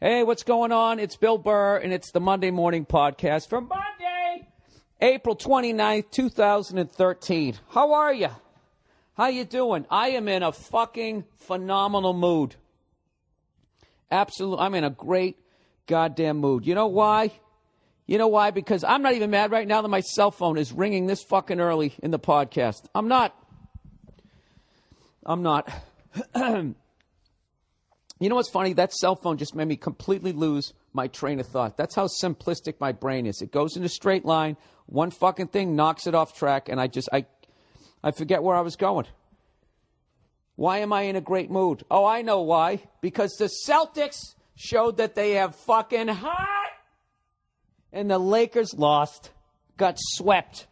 Hey, what's going on? It's Bill Burr, and it's the Monday Morning Podcast for Monday, April 29th, 2013. How are you? How you doing? I am in a fucking phenomenal mood. Absolutely. I'm in a great goddamn mood. You know why? You know why? Because I'm not even mad right now that my cell phone is ringing this fucking early in the podcast. I'm not. You know what's funny? That cell phone just made me completely lose my train of thought. That's how simplistic my brain is. It goes in a straight line. One fucking thing knocks it off track, and I forget where I was going. Why am I in a great mood? Oh, I know why. Because the Celtics showed that they have fucking heart, and the Lakers lost, got swept,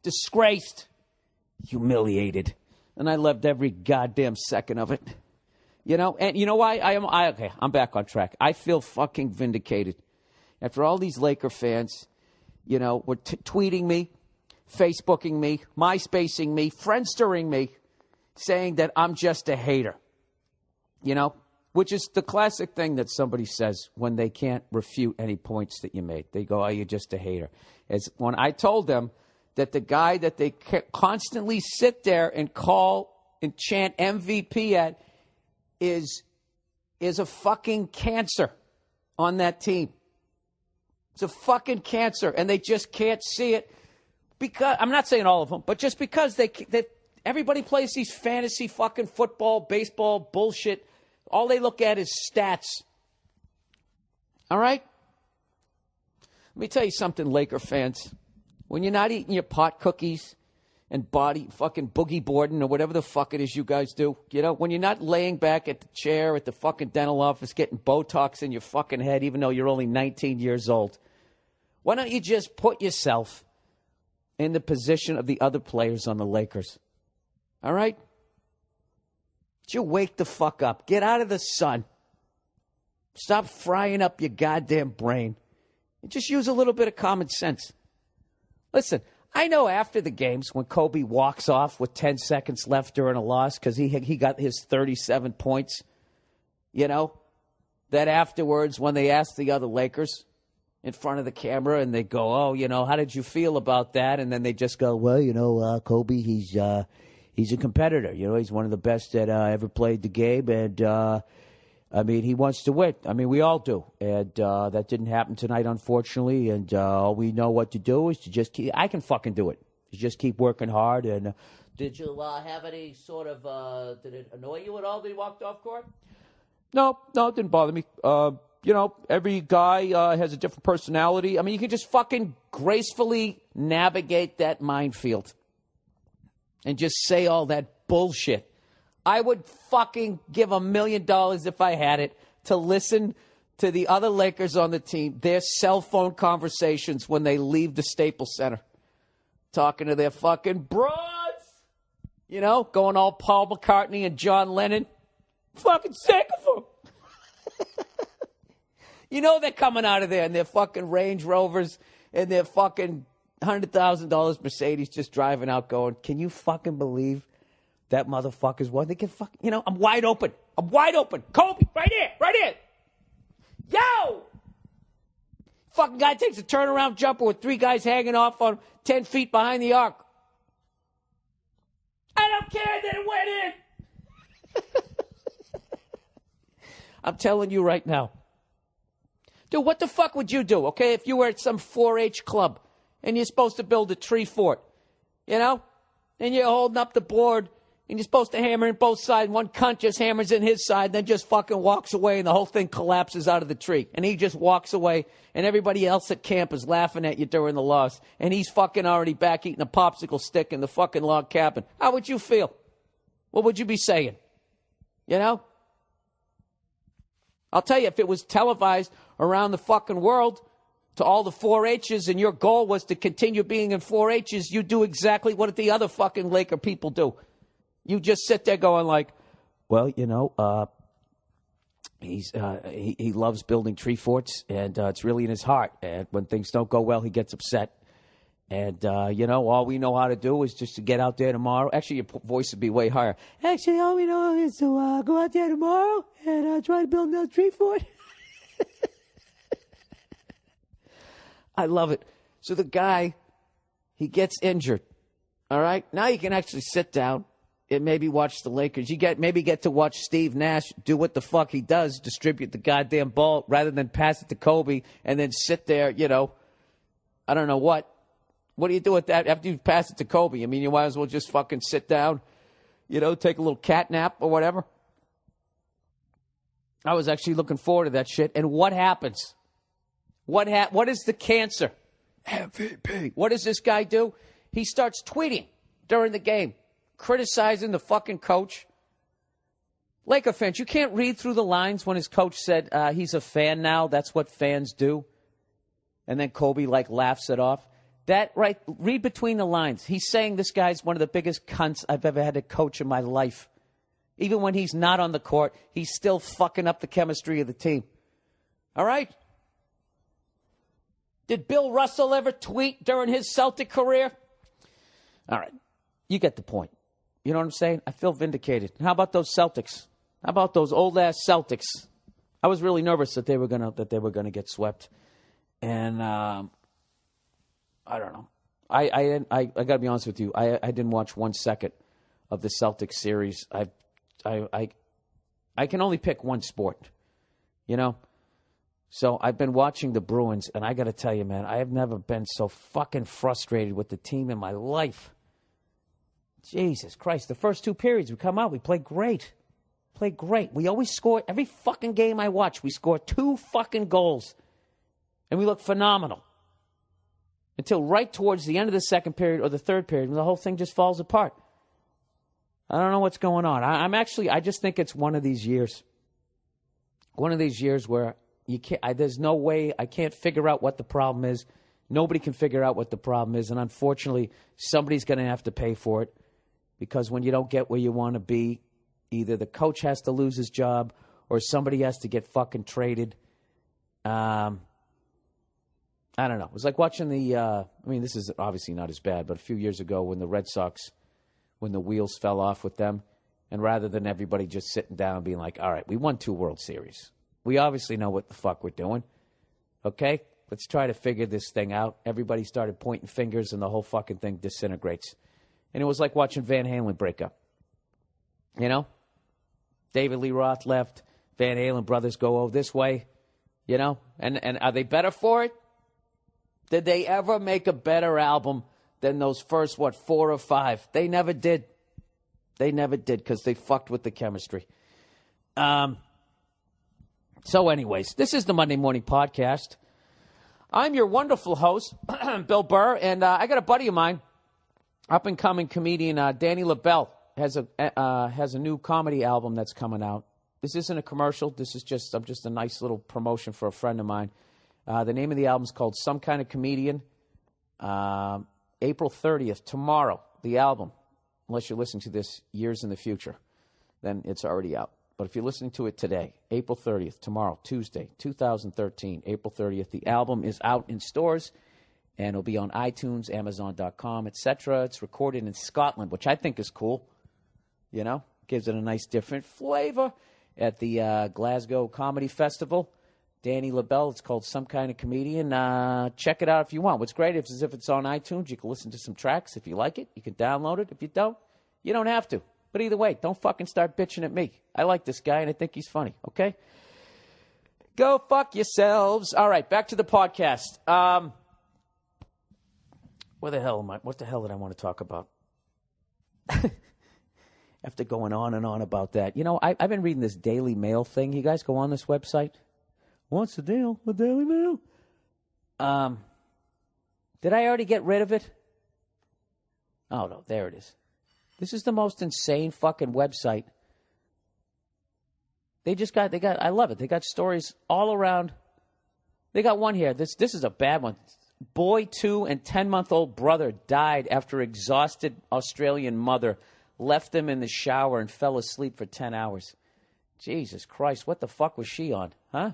disgraced, humiliated, and I loved every goddamn second of it. You know, and you know why? Okay, I'm back on track. I feel fucking vindicated. After all these Laker fans, you know, were tweeting me, Facebooking me, MySpacing me, Friendstering me, saying that I'm just a hater. You know, which is the classic thing that somebody says when they can't refute any points that you made. They go, oh, you're just a hater. As when I told them that the guy that they constantly sit there and call and chant MVP at is a fucking cancer on that team. It's a fucking cancer, and they just can't see it. Because I'm not saying all of them, but just because everybody plays these fantasy fucking football, baseball bullshit. All they look at is stats. All right? Let me tell you something, Laker fans. When you're not eating your pot cookies and fucking boogie boarding or whatever the fuck it is you guys do, you know, when you're not laying back at the chair at the fucking dental office getting Botox in your fucking head even though you're only 19 years old, why don't you just put yourself in the position of the other players on the Lakers? All right? You wake the fuck up. Get out of the sun. Stop frying up your goddamn brain. And just use a little bit of common sense. Listen, I know after the games when Kobe walks off with 10 seconds left during a loss because he got his 37 points, you know, that afterwards when they ask the other Lakers in front of the camera and they go, oh, you know, how did you feel about that? And then they just go, well, you know, Kobe, he's a competitor. You know, he's one of the best that ever played the game. And, I mean, he wants to win. I mean, we all do. And that didn't happen tonight, unfortunately. And all we know what to do is to just keep – I can fucking do it. Just keep working hard. And did you have any sort of did it annoy you at all that he walked off court? No, it didn't bother me. You know, every guy has a different personality. I mean, you can just fucking gracefully navigate that minefield and just say all that bullshit. I would fucking give $1 million if I had it to listen to the other Lakers on the team, their cell phone conversations when they leave the Staples Center, talking to their fucking broads, you know, going all Paul McCartney and John Lennon. Fucking sick of them. You know they're coming out of there in their fucking Range Rovers and their fucking $100,000 Mercedes just driving out going, can you fucking believe that motherfucker's one? They can fuck, you know, I'm wide open. Kobe, right here. Yo! Fucking guy takes a turnaround jumper with 3 guys hanging off on 10 feet behind the arc. I don't care that it went in. I'm telling you right now. Dude, what the fuck would you do, okay, if you were at some 4-H club and you're supposed to build a tree fort, you know? And you're holding up the board and you're supposed to hammer in both sides. One cunt just hammers in his side, then just fucking walks away and the whole thing collapses out of the tree. And he just walks away and everybody else at camp is laughing at you during the loss. And he's fucking already back eating a popsicle stick in the fucking log cabin. How would you feel? What would you be saying? You know? I'll tell you, if it was televised around the fucking world to all the 4-H's and your goal was to continue being in 4-H's, you do exactly what the other fucking Laker people do. You just sit there going like, well, you know, he loves building tree forts, and it's really in his heart. And when things don't go well, he gets upset. And, you know, all we know how to do is just to get out there tomorrow. Actually, your voice would be way higher. Actually, all we know is to go out there tomorrow and try to build another tree fort. I love it. So the guy, he gets injured. All right? Now you can actually sit down and maybe watch the Lakers. Maybe get to watch Steve Nash do what the fuck he does, distribute the goddamn ball rather than pass it to Kobe and then sit there, I don't know what. What do you do with that after you pass it to Kobe? I mean, you might as well just fucking sit down, take a little cat nap or whatever. I was actually looking forward to that shit. And what happens? What is the cancer? MVP. What does this guy do? He starts tweeting during the game, criticizing the fucking coach. Laker fans, you can't read through the lines when his coach said he's a fan now. That's what fans do. And then Kobe, laughs it off. Read between the lines. He's saying this guy's one of the biggest cunts I've ever had to coach in my life. Even when he's not on the court, he's still fucking up the chemistry of the team. All right? Did Bill Russell ever tweet during his Celtic career? All right. You get the point. You know what I'm saying? I feel vindicated. How about those Celtics? How about those old-ass Celtics? I was really nervous that they were gonna get swept. And I don't know. I got to be honest with you. I didn't watch 1 second of the Celtics series. I can only pick one sport, So I've been watching the Bruins, and I got to tell you, man, I have never been so fucking frustrated with the team in my life. Jesus Christ. The first 2 periods we come out, we play great. We always score. Every fucking game I watch, we score 2 fucking goals. And we look phenomenal. Until right towards the end of the second period or the third period, when the whole thing just falls apart. I don't know what's going on. I just think it's one of these years. One of these years where you can't. There's no way. I can't figure out what the problem is. Nobody can figure out what the problem is, and unfortunately, somebody's going to have to pay for it. Because when you don't get where you want to be, either the coach has to lose his job or somebody has to get fucking traded. I don't know. It was like watching this is obviously not as bad, but a few years ago when the Red Sox, when the wheels fell off with them, and rather than everybody just sitting down and being like, all right, we won 2 World Series. We obviously know what the fuck we're doing. Okay? Let's try to figure this thing out. Everybody started pointing fingers and the whole fucking thing disintegrates. And it was like watching Van Halen break up. David Lee Roth left. Van Halen brothers go this way. And are they better for it? Did they ever make a better album than those first, 4 or 5? They never did. Because they fucked with the chemistry. So anyways, this is the Monday Morning Podcast. I'm your wonderful host, Bill Burr, and I got a buddy of mine, up-and-coming comedian Danny LaBelle, has a new comedy album that's coming out. This isn't a commercial. This is just a nice little promotion for a friend of mine. The name of the album is called Some Kind of Comedian. April 30th, tomorrow, the album. Unless you're listening to this years in the future, then it's already out. But if you're listening to it today, April 30th, tomorrow, Tuesday, 2013, April 30th, the album is out in stores, and it'll be on iTunes, Amazon.com, etc. It's recorded in Scotland, which I think is cool. Gives it a nice different flavor at the Glasgow Comedy Festival. Danny LaBelle, it's called Some Kind of Comedian. Check it out if you want. What's great is if it's on iTunes, you can listen to some tracks. If you like it, you can download it. If you don't, you don't have to. But either way, don't fucking start bitching at me. I like this guy, and I think he's funny, okay? Go fuck yourselves. All right, back to the podcast. Where the hell am I? What the hell did I want to talk about? After going on and on about that. I've been reading this Daily Mail thing. You guys go on this website? What's the deal with Daily Mail? Did I already get rid of it? Oh, no, there it is. This is the most insane fucking website. I love it. They got stories all around. They got one here. This is a bad one. Boy 2 and 10-month-old brother died after exhausted Australian mother left them in the shower and fell asleep for 10 hours. Jesus Christ, what the fuck was she on? Huh?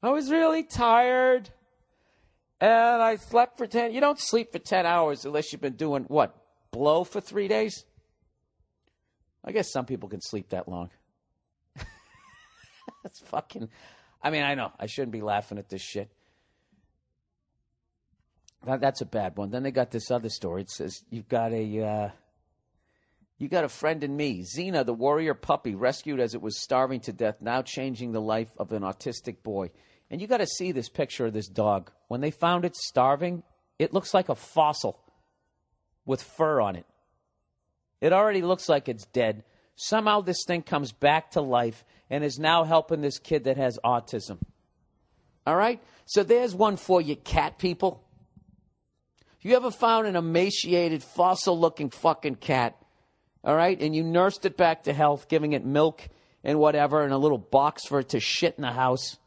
I was really tired, and I slept for 10. You don't sleep for 10 hours unless you've been doing, what, blow for 3 days? I guess some people can sleep that long. That's fucking, I know, I shouldn't be laughing at this shit. Now, that's a bad one. Then they got this other story. It says, you got a friend in me. Xena, the warrior puppy, rescued as it was starving to death, now changing the life of an autistic boy. And you got to see this picture of this dog. When they found it starving, it looks like a fossil with fur on it. It already looks like it's dead. Somehow this thing comes back to life and is now helping this kid that has autism. All right? So there's one for you, cat people. If you ever found an emaciated, fossil-looking fucking cat, all right, and you nursed it back to health, giving it milk and whatever, and a little box for it to shit in the house,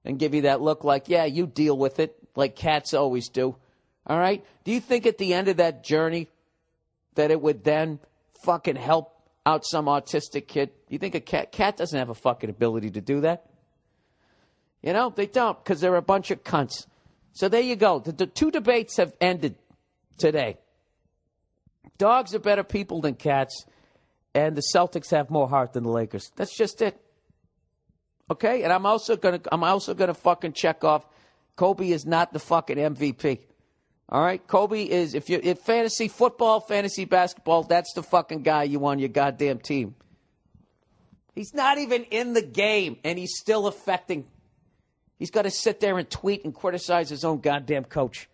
and give you that look like, yeah, you deal with it, like cats always do, all right? Do you think at the end of that journey that it would then fucking help out some autistic kid? You think a cat doesn't have a fucking ability to do that? You know, they don't, because they're a bunch of cunts. So there you go. The two debates have ended today. Dogs are better people than cats, and the Celtics have more heart than the Lakers. That's just it. Okay? And I'm also gonna fucking check off Kobe is not the fucking MVP. All right? Kobe is, if fantasy football, fantasy basketball, that's the fucking guy you want on your goddamn team. He's not even in the game, and he's still affecting. He's got to sit there and tweet and criticize his own goddamn coach.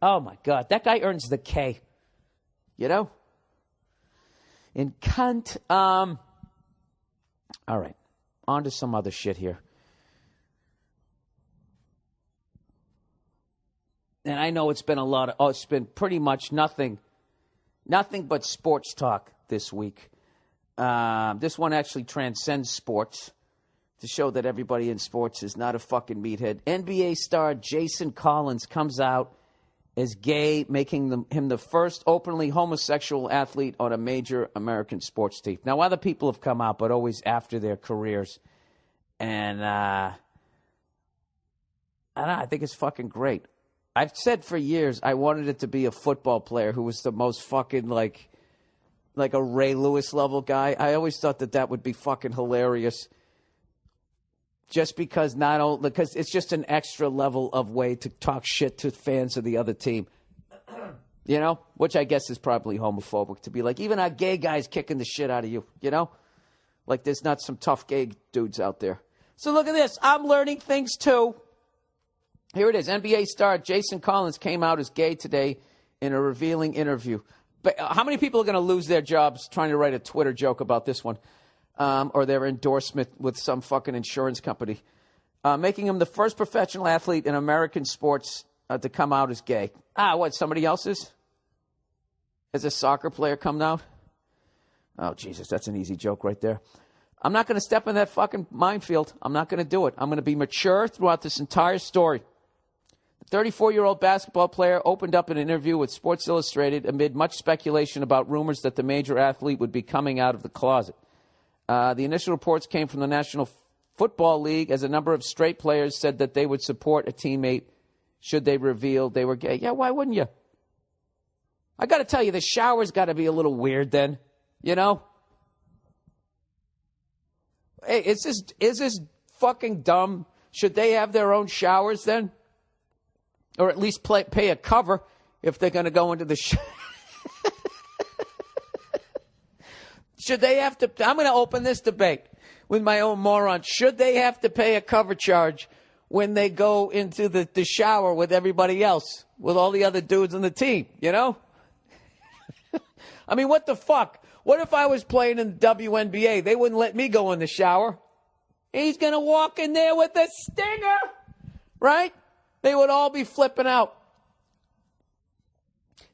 Oh, my God. That guy earns the K. You know? In cunt. All right. On to some other shit here. And I know it's been it's been pretty much nothing but sports talk this week. This one actually transcends sports, to show that everybody in sports is not a fucking meathead. NBA star Jason Collins comes out as gay, making him the first openly homosexual athlete on a major American sports team. Now, other people have come out, but always after their careers. And I don't know, I think it's fucking great. I've said for years I wanted it to be a football player who was the most fucking like a Ray Lewis level guy. I always thought that would be fucking hilarious. Just because because it's just an extra level of way to talk shit to fans of the other team. You know? Which I guess is probably homophobic, to be like, even our gay guy's kicking the shit out of you, you know? Like there's not some tough gay dudes out there. So look at this. I'm learning things too. Here it is. NBA star Jason Collins came out as gay today in a revealing interview. But how many people are going to lose their jobs trying to write a Twitter joke about this one? Or their endorsement with some fucking insurance company, making him the first professional athlete in American sports to come out as gay. What, somebody else's? Has a soccer player come out? Oh, Jesus, that's an easy joke right there. I'm not going to step in that fucking minefield. I'm not going to do it. I'm going to be mature throughout this entire story. The 34-year-old basketball player opened up an interview with Sports Illustrated amid much speculation about rumors that the major athlete would be coming out of the closet. The initial reports came from the National Football League, as a number of straight players said that they would support a teammate should they reveal they were gay. Yeah, why wouldn't you? I got to tell you, the shower's got to be a little weird then, you know? Hey, is this fucking dumb? Should they have their own showers then? Or at least pay a cover if they're going to go into the shower? Should they have to? I'm going to open this debate with my own moron. Should they have to pay a cover charge when they go into the shower with everybody else, with all the other dudes on the team, you know? I mean, what the fuck? What if I was playing in the WNBA? They wouldn't let me go in the shower. He's going to walk in there with a stinger, right? They would all be flipping out.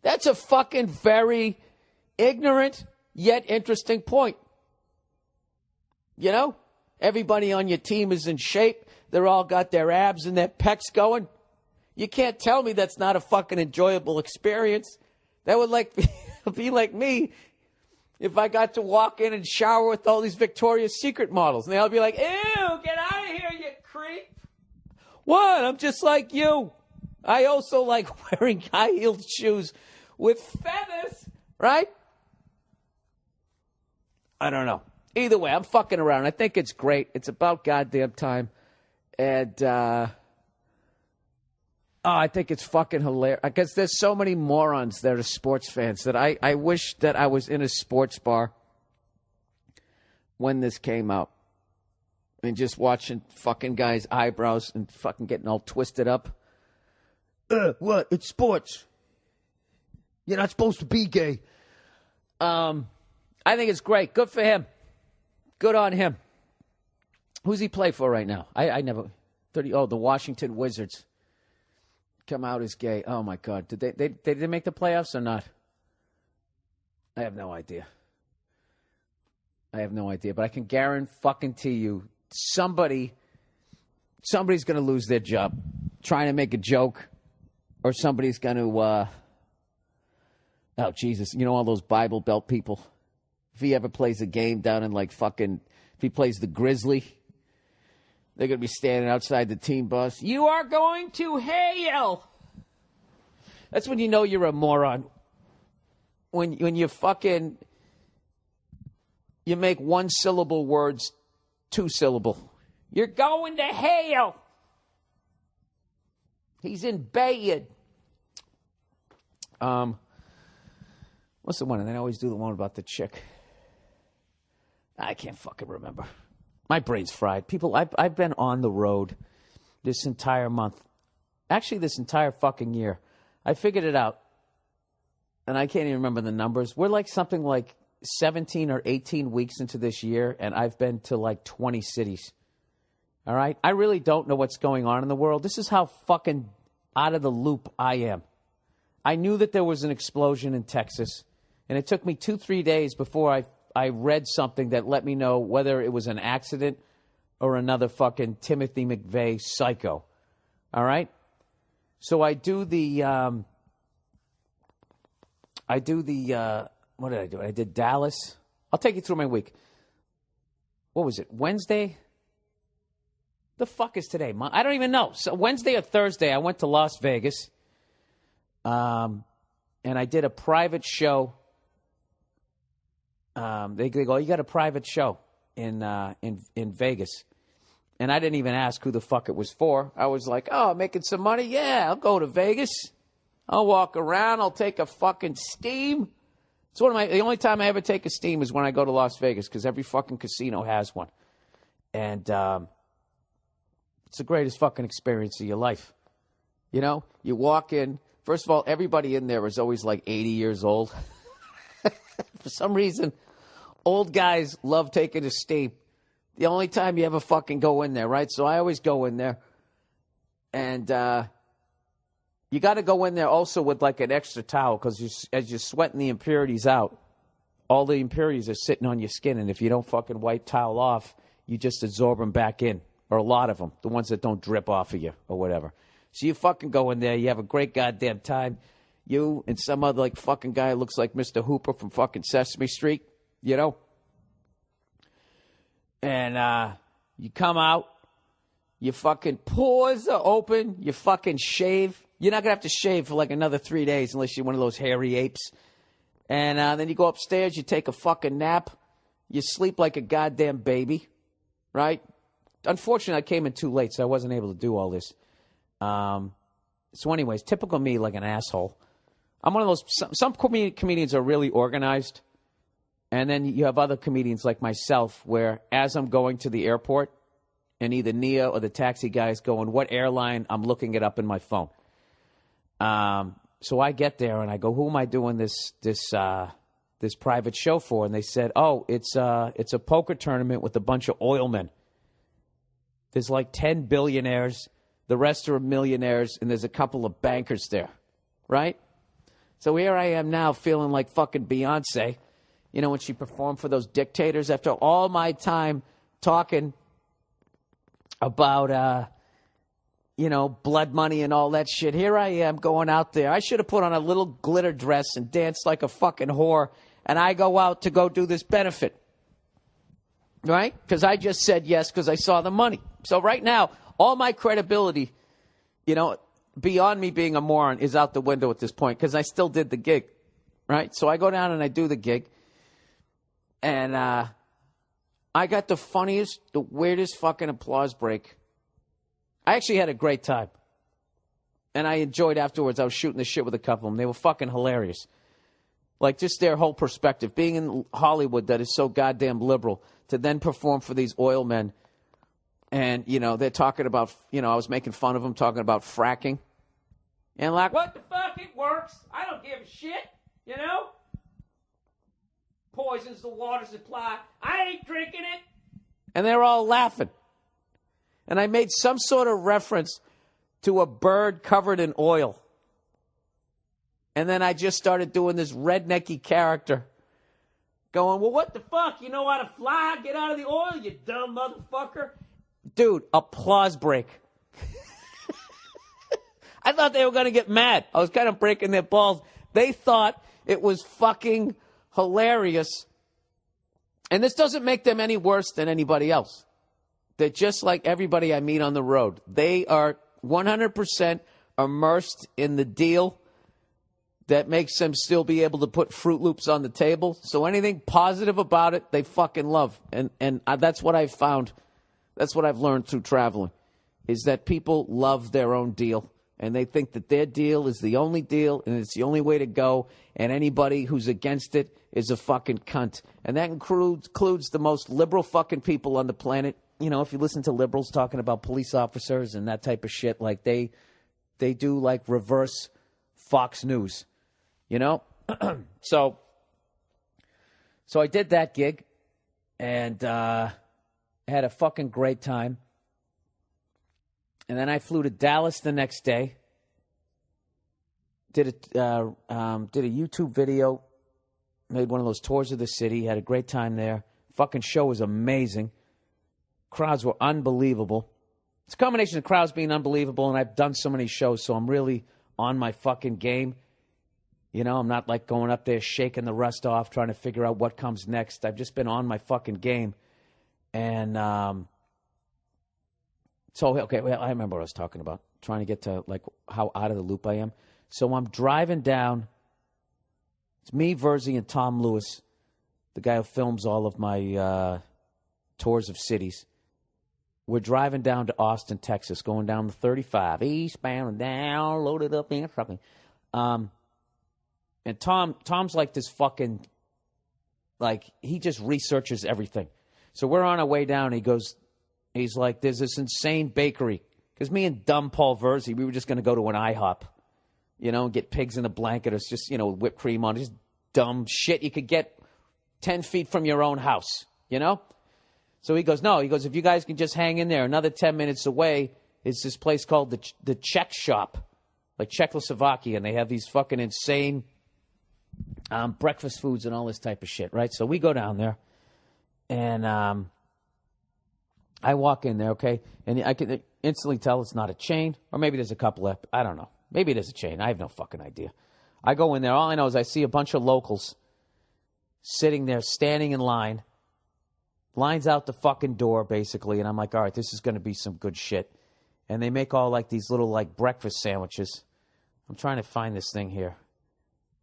That's a fucking very ignorant yet interesting point. You know, everybody on your team is in shape. They're all got their abs and their pecs going. You can't tell me that's not a fucking enjoyable experience. That would be like me if I got to walk in and shower with all these Victoria's Secret models. And they'll be like, ew, get out of here, you creep. What? I'm just like you. I also like wearing high-heeled shoes with feathers, right? I don't know. Either way, I'm fucking around. I think it's great. It's about goddamn time. And Oh, I think it's fucking hilarious. Because there's so many morons that are sports fans that I wish that I was in a sports bar when this came out. And just watching fucking guys' eyebrows and fucking getting all twisted up. What? It's sports. You're not supposed to be gay. I think it's great. Good for him. Good on him. Who's he play for right now? I never... the Washington Wizards. Come out as gay. Oh, my God. Did they make the playoffs or not? I have no idea. But I can guarantee you somebody's going to lose their job trying to make a joke, or somebody's going to, oh, Jesus, you know all those Bible Belt people? If he ever plays a game down in if he plays the Grizzly, they're going to be standing outside the team bus. You are going to hell. That's when you know you're a moron. When you fucking, you make one-syllable words two-syllable. You're going to hell. He's in bed. What's the one? And they always do the one about the chick. I can't fucking remember. My brain's fried. People, I've been on the road this entire month. Actually, this entire fucking year. I figured it out. And I can't even remember the numbers. We're something like 17 or 18 weeks into this year, and I've been to 20 cities. All right? I really don't know what's going on in the world. This is how fucking out of the loop I am. I knew that there was an explosion in Texas, and it took me 2-3 days before I read something that let me know whether it was an accident or another fucking Timothy McVeigh psycho. All right? So I do the what did I do? I did Dallas. I'll take you through my week. What was it? Wednesday? The fuck is today? I don't even know. So Wednesday or Thursday, I went to Las Vegas. And I did a private show. They go, you got a private show in Vegas. And I didn't even ask who the fuck it was for. I was like, oh, making some money? Yeah, I'll go to Vegas. I'll walk around. I'll take a fucking steam. It's the only time I ever take a steam is when I go to Las Vegas, because every fucking casino has one. And it's the greatest fucking experience of your life. You know, you walk in. First of all, everybody in there is always 80 years old. For some reason, old guys love taking a steam. The only time you ever fucking go in there, right? So I always go in there. And you got to go in there also with an extra towel, because as you're sweating the impurities out, all the impurities are sitting on your skin. And if you don't fucking wipe towel off, you just absorb them back in, or a lot of them, the ones that don't drip off of you or whatever. So you fucking go in there. You have a great goddamn time. You and some other fucking guy who looks like Mr. Hooper from fucking Sesame Street, you know? And you come out. Your fucking pores are open. You fucking shave. You're not going to have to shave for another 3 days unless you're one of those hairy apes. And then you go upstairs. You take a fucking nap. You sleep like a goddamn baby, right? Unfortunately, I came in too late, so I wasn't able to do all this. So anyways, typical me, an asshole. I'm one of those, some comedians are really organized. And then you have other comedians like myself where as I'm going to the airport and either Nia or the taxi guy is going, what airline? I'm looking it up in my phone. So I get there and I go, who am I doing this private show for? And they said, oh, it's a poker tournament with a bunch of oilmen. There's 10 billionaires. The rest are millionaires, and there's a couple of bankers there, right? So here I am now feeling like fucking Beyonce, when she performed for those dictators after all my time talking about, blood money and all that shit. Here I am going out there. I should have put on a little glitter dress and danced like a fucking whore, and I go out to go do this benefit, right? Because I just said yes because I saw the money. So right now, all my credibility, beyond me being a moron, is out the window at this point because I still did the gig, right? So I go down and I do the gig, and I got the funniest, the weirdest fucking applause break. I actually had a great time. And I enjoyed afterwards. I was shooting the shit with a couple of them. They were fucking hilarious. Like, just their whole perspective. Being in Hollywood that is so goddamn liberal, to then perform for these oil men. And, you know, they're talking about, you know, I was making fun of them talking about fracking. And like, what the fuck? It works. I don't give a shit, you know? Poisons the water supply. I ain't drinking it. And they're all laughing. And I made some sort of reference to a bird covered in oil. And then I just started doing this rednecky character going, well, what the fuck? You know how to fly? Get out of the oil, you dumb motherfucker. Dude, applause break. I thought they were going to get mad. I was kind of breaking their balls. They thought it was fucking hilarious. And this doesn't make them any worse than anybody else. They're just like everybody I meet on the road. They are 100% immersed in the deal that makes them still be able to put Fruit Loops on the table. So anything positive about it, they fucking love. And that's what I've found. That's what I've learned through traveling, is that people love their own deal. And they think that their deal is the only deal, and it's the only way to go. And anybody who's against it is a fucking cunt. And that includes the most liberal fucking people on the planet. You know, if you listen to liberals talking about police officers and that type of shit, like they do like reverse Fox News, you know? So I did that gig and had a fucking great time. And then I flew to Dallas the next day. Did a YouTube video. Made one of those tours of the city. Had a great time there. Fucking show was amazing. Crowds were unbelievable. It's a combination of crowds being unbelievable, and I've done so many shows, so I'm really on my fucking game. You know, I'm not like going up there shaking the rust off, trying to figure out what comes next. I've just been on my fucking game. And so, okay, well, I remember what I was talking about. Trying to get to, like, how out of the loop I am. So I'm driving down. It's me, Verzi, and Tom Lewis, the guy who films all of my tours of cities. We're driving down to Austin, Texas, going down the 35, eastbound and down, loaded up in something. And Tom's like this fucking, like, he just researches everything. So we're on our way down. He's like, there's this insane bakery. Because me and dumb Paul Verzi, we were just going to go to an IHOP, you know, and get pigs in a blanket. It's just, you know, whipped cream on it. Just dumb shit you could get 10 feet from your own house, you know? So he goes, no. He goes, if you guys can just hang in there, another 10 minutes away is this place called the Czech Shop, like Czechoslovakia, and they have these fucking insane breakfast foods and all this type of shit, right? So we go down there, and I walk in there, okay, and I can instantly tell it's not a chain, or maybe there's a couple of, I don't know. Maybe it is a chain. I have no fucking idea. I go in there. All I know is I see a bunch of locals sitting there, standing in line. Line's out the fucking door, basically, and I'm like, all right, this is going to be some good shit. And they make all, like, these little, like, breakfast sandwiches. I'm trying to find this thing here.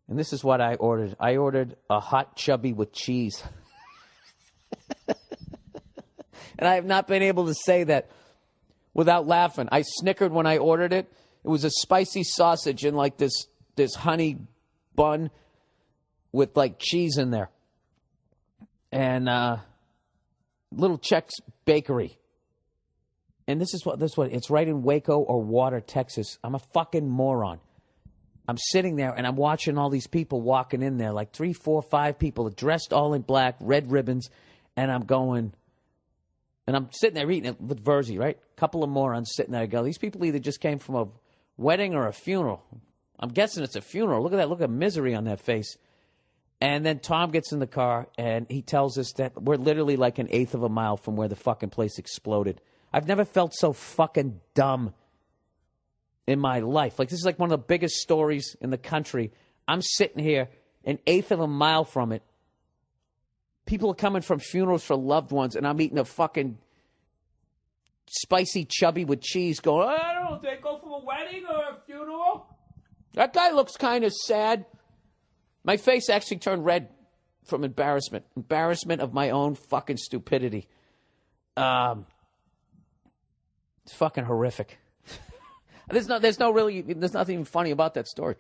And this is what I ordered. I ordered a hot chubby with cheese. And I have not been able to say that without laughing. I snickered when I ordered it. It was a spicy sausage in, like, this honey bun with, like, cheese in there. And, Little Czech's Bakery. And this is what it's right in Waco or Water, Texas. I'm a fucking moron. I'm sitting there and I'm watching all these people walking in there, like 3, 4, 5 people dressed all in black, red ribbons, and I'm going, and I'm sitting there eating it with Verzi, right? A couple of morons sitting there. I go, these people either just came from a wedding or a funeral. I'm guessing it's a funeral. Look at that. Look at misery on that face. And then Tom gets in the car, and he tells us that we're literally like an eighth of a mile from where the fucking place exploded. I've never felt so fucking dumb in my life. Like, this is like one of the biggest stories in the country. I'm sitting here an eighth of a mile from it. People are coming from funerals for loved ones, and I'm eating a fucking spicy chubby with cheese going, I don't know, did they go from a wedding or a funeral? That guy looks kind of sad. My face actually turned red from embarrassment. Embarrassment of my own fucking stupidity. It's fucking horrific. There's nothing even funny about that story.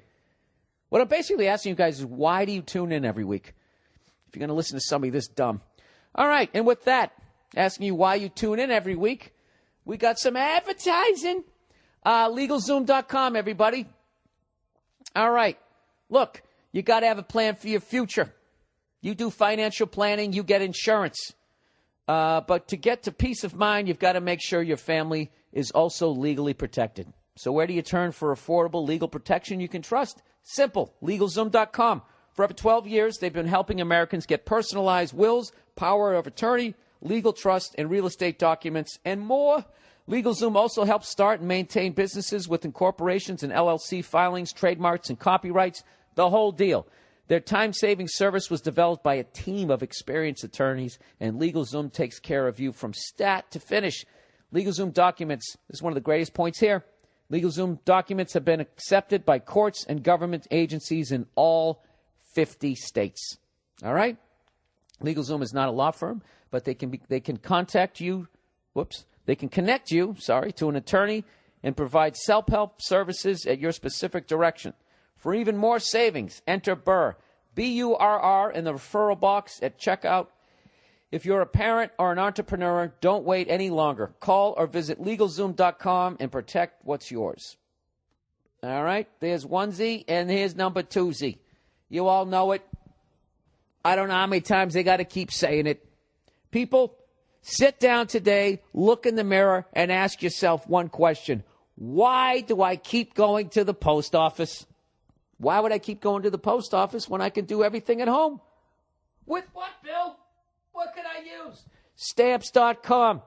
What I'm basically asking you guys is, why do you tune in every week if you're going to listen to somebody this dumb? All right, and with that, asking you why you tune in every week, we got some advertising. LegalZoom.com, everybody. All right, look, you got to have a plan for your future. You do financial planning, you get insurance. But to get to peace of mind, you've got to make sure your family is also legally protected. So where do you turn for affordable legal protection you can trust? Simple, LegalZoom.com. For over 12 years, they've been helping Americans get personalized wills, power of attorney, legal trust, and real estate documents, and more. LegalZoom also helps start and maintain businesses with incorporations and LLC filings, trademarks, and copyrights, the whole deal. Their time-saving service was developed by a team of experienced attorneys, and LegalZoom takes care of you from start to finish. LegalZoom documents, this is one of the greatest points here, LegalZoom documents have been accepted by courts and government agencies in all 50 states. All right? LegalZoom is not a law firm, but they can connect you to an attorney and provide self-help services at your specific direction. For even more savings, enter Burr, B-U-R-R, in the referral box at checkout. If you're a parent or an entrepreneur, don't wait any longer. Call or visit LegalZoom.com and protect what's yours. All right, there's 1Z and here's number 2Z. You all know it. I don't know how many times they got to keep saying it. People, sit down today, look in the mirror, and ask yourself one question. Why do I keep going to the post office? Why would I keep going to the post office when I can do everything at home? With what, Bill? What can I use? Stamps.com.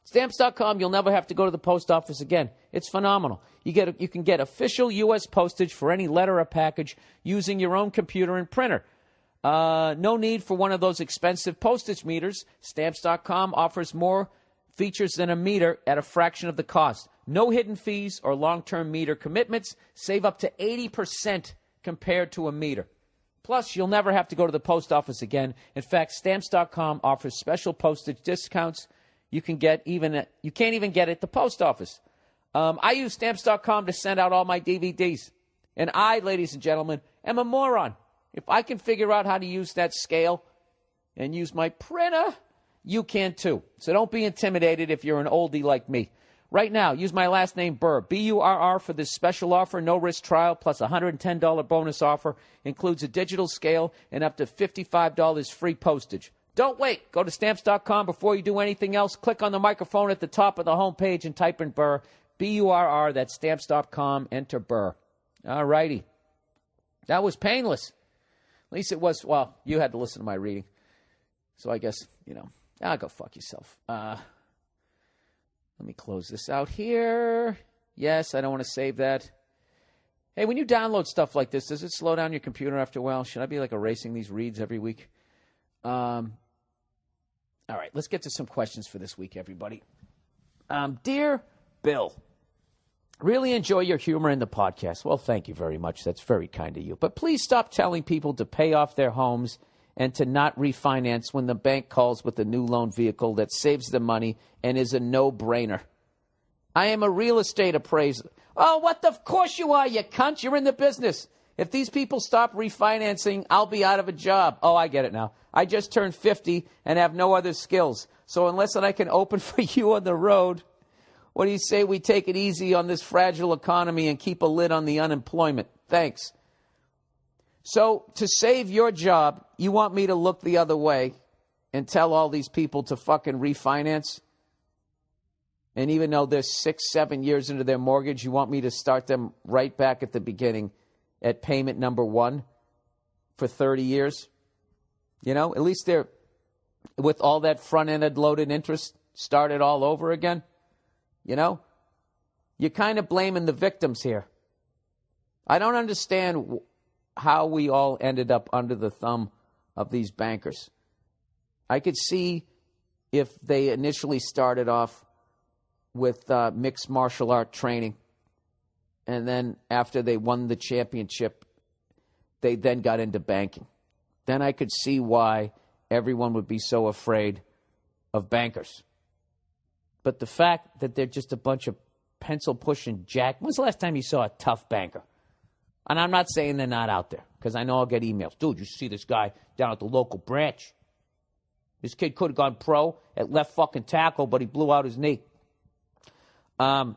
Stamps.com, you'll never have to go to the post office again. It's phenomenal. You can get official U.S. postage for any letter or package using your own computer and printer. No need for one of those expensive postage meters. Stamps.com offers more features than a meter at a fraction of the cost. No hidden fees or long-term meter commitments. Save up to 80% compared to a meter. Plus, you'll never have to go to the post office again. In fact, Stamps.com offers special postage discounts you can't even get at the post office. I use Stamps.com to send out all my DVDs. And I, ladies and gentlemen, am a moron. If I can figure out how to use that scale and use my printer, you can too. So don't be intimidated if you're an oldie like me. Right now, use my last name, Burr, B-U-R-R, for this special offer, no-risk trial, plus a $110 bonus offer. Includes a digital scale and up to $55 free postage. Don't wait. Go to Stamps.com before you do anything else. Click on the microphone at the top of the homepage and type in Burr, B-U-R-R. That's Stamps.com. Enter Burr. All righty. That was painless. At least it was, well, you had to listen to my reading. So I guess, go fuck yourself. Let me close this out here. Yes, I don't want to save that. Hey, when you download stuff like this, does it slow down your computer after a while? Should I be erasing these reads every week? All right, let's get to some questions for this week, everybody. Dear Bill, really enjoy your humor in the podcast. Well, thank you very much. That's very kind of you. But please stop telling people to pay off their homes and to not refinance when the bank calls with a new loan vehicle that saves them money and is a no-brainer. I am a real estate appraiser. Oh, of course you are, you cunt. You're in the business. If these people stop refinancing, I'll be out of a job. Oh, I get it now. I just turned 50 and have no other skills. So unless I can open for you on the road, what do you say we take it easy on this fragile economy and keep a lid on the unemployment? Thanks. So to save your job, you want me to look the other way and tell all these people to fucking refinance? And even though they're 6-7 years into their mortgage, you want me to start them right back at the beginning at payment number 1 for 30 years? At least they're, with all that front-ended loaded interest, start it all over again. You're kind of blaming the victims here. I don't understand how we all ended up under the thumb of these bankers. I could see if they initially started off with mixed martial art training, and then after they won the championship, they then got into banking. Then I could see why everyone would be so afraid of bankers. But the fact that they're just a bunch of pencil-pushing jack. When's the last time you saw a tough banker? And I'm not saying they're not out there, because I know I'll get emails. Dude, you see this guy down at the local branch? This kid could have gone pro at left fucking tackle, but he blew out his knee. Are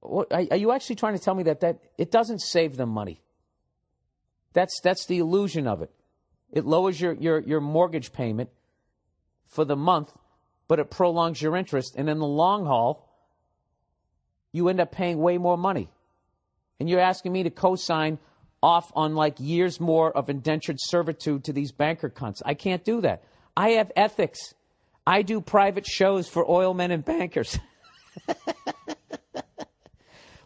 you actually trying to tell me that it doesn't save them money? That's the illusion of it. It lowers your mortgage payment for the month, but it prolongs your interest. And in the long haul, you end up paying way more money. And you're asking me to co-sign off on like years more of indentured servitude to these banker cunts. I can't do that. I have ethics. I do private shows for oilmen and bankers.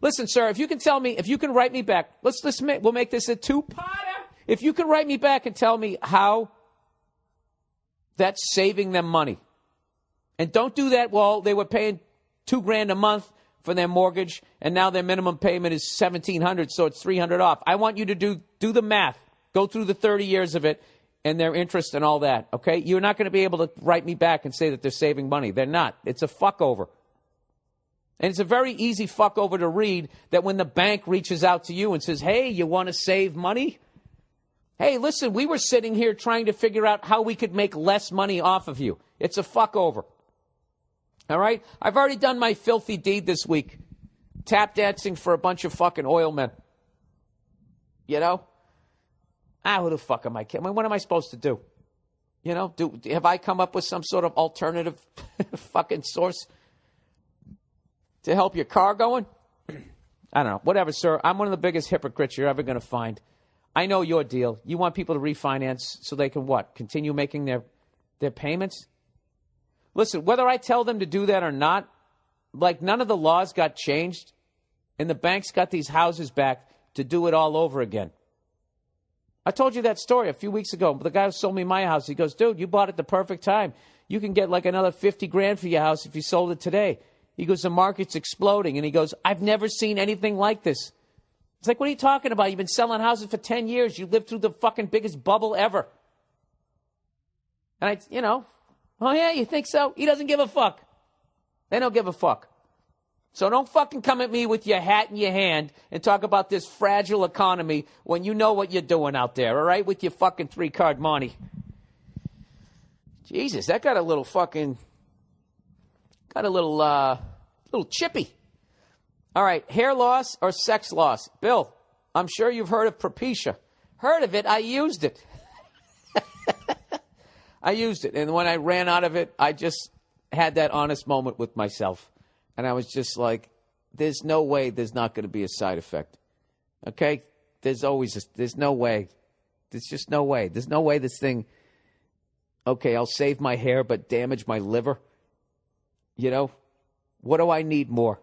Listen, sir, if you can tell me, if you can write me back, we'll make this a two-parter. If you can write me back and tell me how that's saving them money. And don't do that while they were paying $2,000 a month for their mortgage, and now their minimum payment is $1,700, so it's $300 off. I want you to do the math. Go through the 30 years of it and their interest and all that, okay? You're not going to be able to write me back and say that they're saving money. They're not. It's a fuck over. And it's a very easy fuck over to read that when the bank reaches out to you and says, hey, you want to save money? Hey, listen, we were sitting here trying to figure out how we could make less money off of you. It's a fuck over. All right? I've already done my filthy deed this week. Tap dancing for a bunch of fucking oilmen. You know? Who the fuck am I kidding? What am I supposed to do? You know? Have I come up with some sort of alternative fucking source to help your car going? I don't know. Whatever, sir. I'm one of the biggest hypocrites you're ever going to find. I know your deal. You want people to refinance so they can what? Continue making their payments? Listen, whether I tell them to do that or not, like none of the laws got changed, and the banks got these houses back to do it all over again. I told you that story a few weeks ago. The guy who sold me my house, he goes, dude, you bought it the perfect time. You can get like another $50,000 for your house if you sold it today. He goes, the market's exploding. And he goes, I've never seen anything like this. It's like, what are you talking about? You've been selling houses for 10 years. You lived through the fucking biggest bubble ever. And oh, yeah, you think so? He doesn't give a fuck. They don't give a fuck. So don't fucking come at me with your hat in your hand and talk about this fragile economy when you know what you're doing out there, all right, with your fucking 3-card money. Jesus, that got a little chippy. All right, hair loss or sex loss? Bill, I'm sure you've heard of Propecia. Heard of it? I used it. I used it, and when I ran out of it, I just had that honest moment with myself. And I was just like, there's no way there's not going to be a side effect. Okay? There's no way. There's just no way. There's no way this thing, okay, I'll save my hair but damage my liver. You know? What do I need more?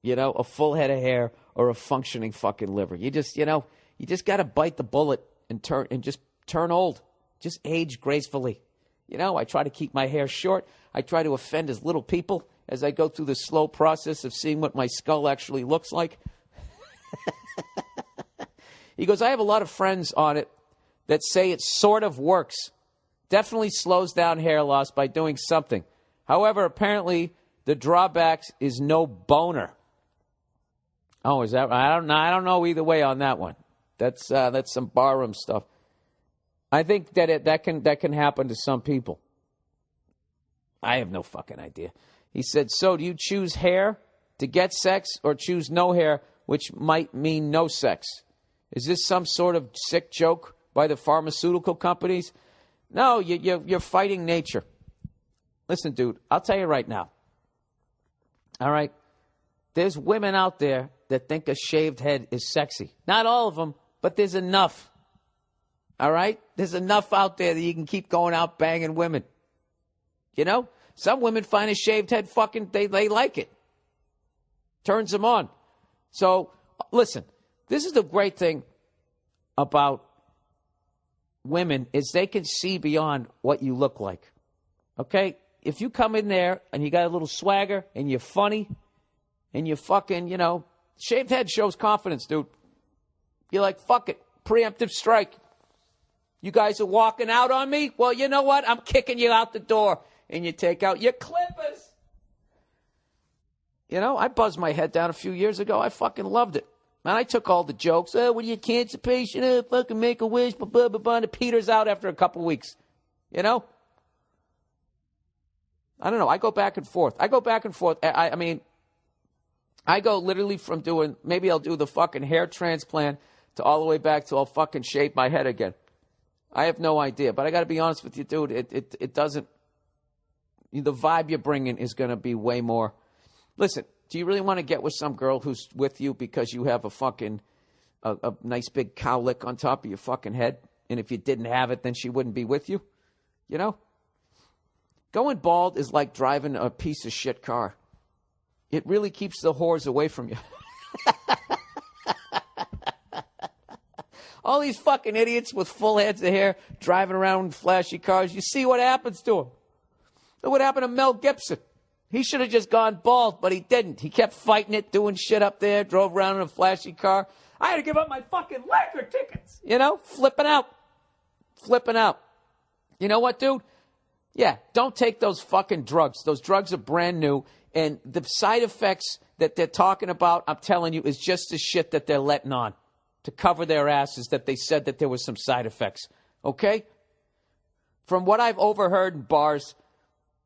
You know, a full head of hair or a functioning fucking liver. You just got to bite the bullet and just turn old. Just age gracefully. You know, I try to keep my hair short. I try to offend as little people as I go through the slow process of seeing what my skull actually looks like. He goes, I have a lot of friends on it that say it sort of works. Definitely slows down hair loss by doing something. However, apparently the drawbacks is no boner. Oh, is that? I don't know either way on that one. That's some barroom stuff. I think that can happen to some people. I have no fucking idea. He said, so do you choose hair to get sex or choose no hair, which might mean no sex? Is this some sort of sick joke by the pharmaceutical companies? No, you're fighting nature. Listen, dude, I'll tell you right now. All right? There's women out there that think a shaved head is sexy. Not all of them, but there's enough. All right? There's enough out there that you can keep going out banging women. You know? Some women find a shaved head fucking, they like it. Turns them on. So, listen, this is the great thing about women is they can see beyond what you look like. Okay? If you come in there and you got a little swagger and you're funny and you're fucking, shaved head shows confidence, dude. You're like, fuck it. Preemptive strike. You guys are walking out on me? Well, you know what? I'm kicking you out the door. And you take out your clippers. I buzzed my head down a few years ago. I fucking loved it. Man, I took all the jokes. Oh, what are you, cancer patient? Oh, fucking make a wish, blah, blah, blah, blah. And it peters out after a couple weeks. I don't know. I go back and forth. I mean, I go literally from doing, maybe I'll do the fucking hair transplant to all the way back to I'll fucking shave my head again. I have no idea. But I got to be honest with you, dude. It doesn't, the vibe you're bringing is going to be way more. Listen, do you really want to get with some girl who's with you because you have a fucking, a nice big cowlick on top of your fucking head? And if you didn't have it, then she wouldn't be with you? Going bald is like driving a piece of shit car. It really keeps the whores away from you. All these fucking idiots with full heads of hair driving around in flashy cars. You see what happens to them. Look what happened to Mel Gibson. He should have just gone bald, but he didn't. He kept fighting it, doing shit up there, drove around in a flashy car. I had to give up my fucking Laker tickets. Flipping out. You know what, dude? Yeah, don't take those fucking drugs. Those drugs are brand new. And the side effects that they're talking about, I'm telling you, is just the shit that they're letting on to cover their asses that they said that there was some side effects. Okay? From what I've overheard in bars,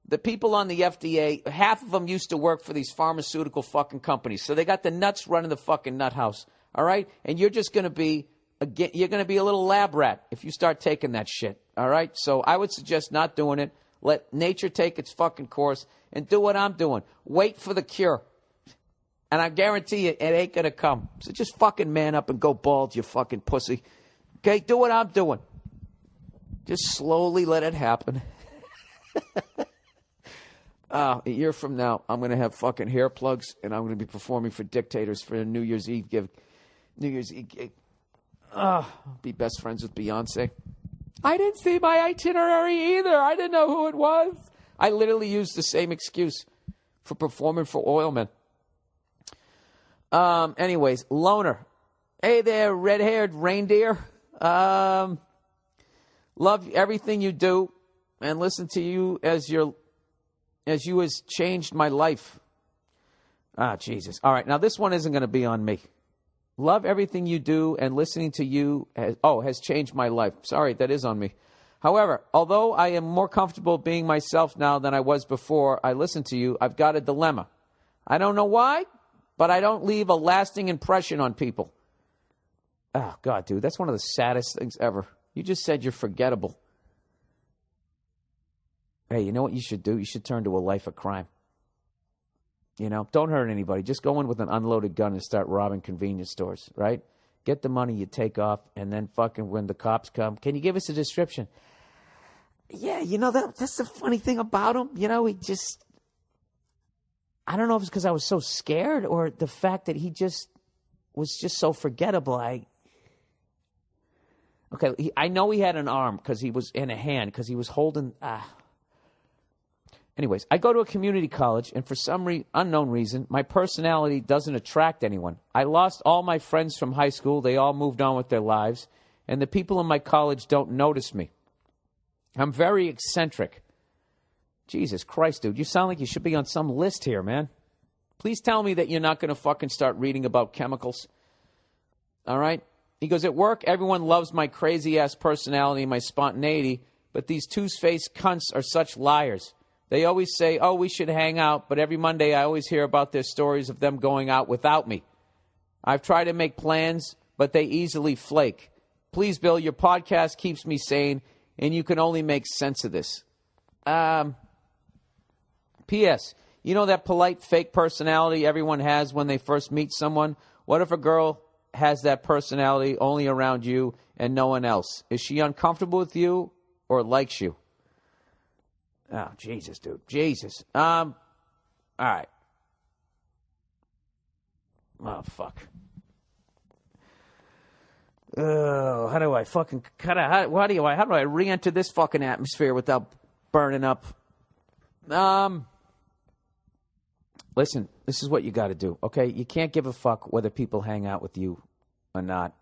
the people on the FDA, half of them used to work for these pharmaceutical fucking companies. So they got the nuts running the fucking nut house. All right? And you're just going to be, you're going to be a little lab rat if you start taking that shit. All right? So I would suggest not doing it. Let nature take its fucking course and do what I'm doing. Wait for the cure. And I guarantee you, it ain't going to come. So just fucking man up and go bald, you fucking pussy. Okay? Do what I'm doing. Just slowly let it happen. A year from now, I'm going to have fucking hair plugs, and I'm going to be performing for Dictators for a New Year's Eve gig. Be best friends with Beyonce. I didn't see my itinerary either. I didn't know who it was. I literally used the same excuse for performing for Oilmen. Anyways, loner. Hey there, red-haired reindeer. Love everything you do, and listen to you as you has changed my life. Jesus. All right, now this one isn't going to be on me. Love everything you do, and listening to you has changed my life. Sorry, that is on me. However, although I am more comfortable being myself now than I was before I listened to you, I've got a dilemma. I don't know why, but I don't leave a lasting impression on people. Oh, God, dude, that's one of the saddest things ever. You just said you're forgettable. Hey, you know what you should do? You should turn to a life of crime. Don't hurt anybody. Just go in with an unloaded gun and start robbing convenience stores, right? Get the money, you take off, and then fucking when the cops come, can you give us a description? Yeah, that's the funny thing about him. He just, I don't know if it's because I was so scared or the fact that he just was just so forgettable. I know he had an arm because he was in a hand because he was holding. Anyways, I go to a community college, and for some unknown reason, my personality doesn't attract anyone. I lost all my friends from high school. They all moved on with their lives, and the people in my college don't notice me. I'm very eccentric. Jesus Christ, dude, you sound like you should be on some list here, man. Please tell me that you're not going to fucking start reading about chemicals. All right? He goes, at work, everyone loves my crazy-ass personality and my spontaneity, but these two-faced cunts are such liars. They always say, oh, we should hang out, but every Monday I always hear about their stories of them going out without me. I've tried to make plans, but they easily flake. Please, Bill, your podcast keeps me sane, and you can only make sense of this. P.S. You know that polite fake personality everyone has when they first meet someone? What if a girl has that personality only around you and no one else? Is she uncomfortable with you or likes you? Oh, Jesus, dude. Jesus. All right. Oh, fuck. Oh, how do I fucking how do I re-enter this fucking atmosphere without burning up? Listen, this is what you got to do, okay? You can't give a fuck whether people hang out with you or not.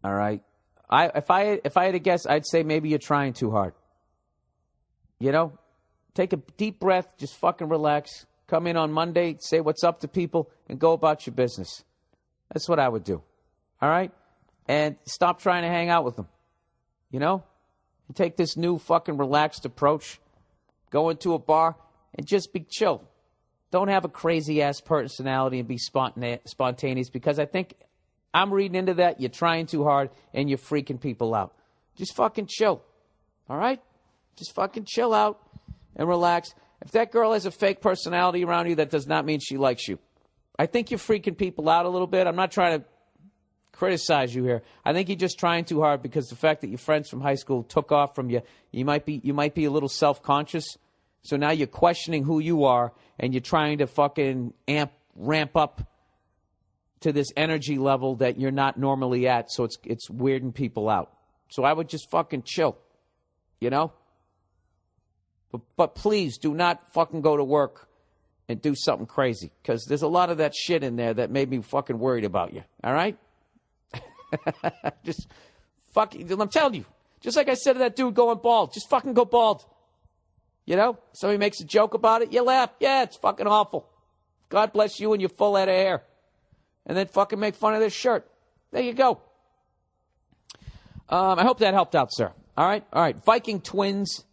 All right? If I had to guess, I'd say maybe you're trying too hard. Take a deep breath, just fucking relax, come in on Monday, say what's up to people, and go about your business. That's what I would do. All right? And stop trying to hang out with them. You know? And take this new fucking relaxed approach. Go into a bar and just be chill. Don't have a crazy-ass personality and be spontaneous, because I think I'm reading into that. You're trying too hard and you're freaking people out. Just fucking chill. All right? Just fucking chill out and relax. If that girl has a fake personality around you, that does not mean she likes you. I think you're freaking people out a little bit. I'm not trying to criticize you here. I think you're just trying too hard, because the fact that your friends from high school took off from you, you might be a little self-conscious. So now you're questioning who you are, and you're trying to fucking ramp up to this energy level that you're not normally at. So it's weirding people out. So I would just fucking chill, you know? But please do not fucking go to work and do something crazy, because there's a lot of that shit in there that made me fucking worried about you. All right? Just fucking, I'm telling you, just like I said to that dude going bald, just fucking go bald. You know? Somebody makes a joke about it, you laugh. Yeah, it's fucking awful. God bless you and your full head of hair. And then fucking make fun of this shirt. There you go. I hope that helped out, sir. All right. Viking twins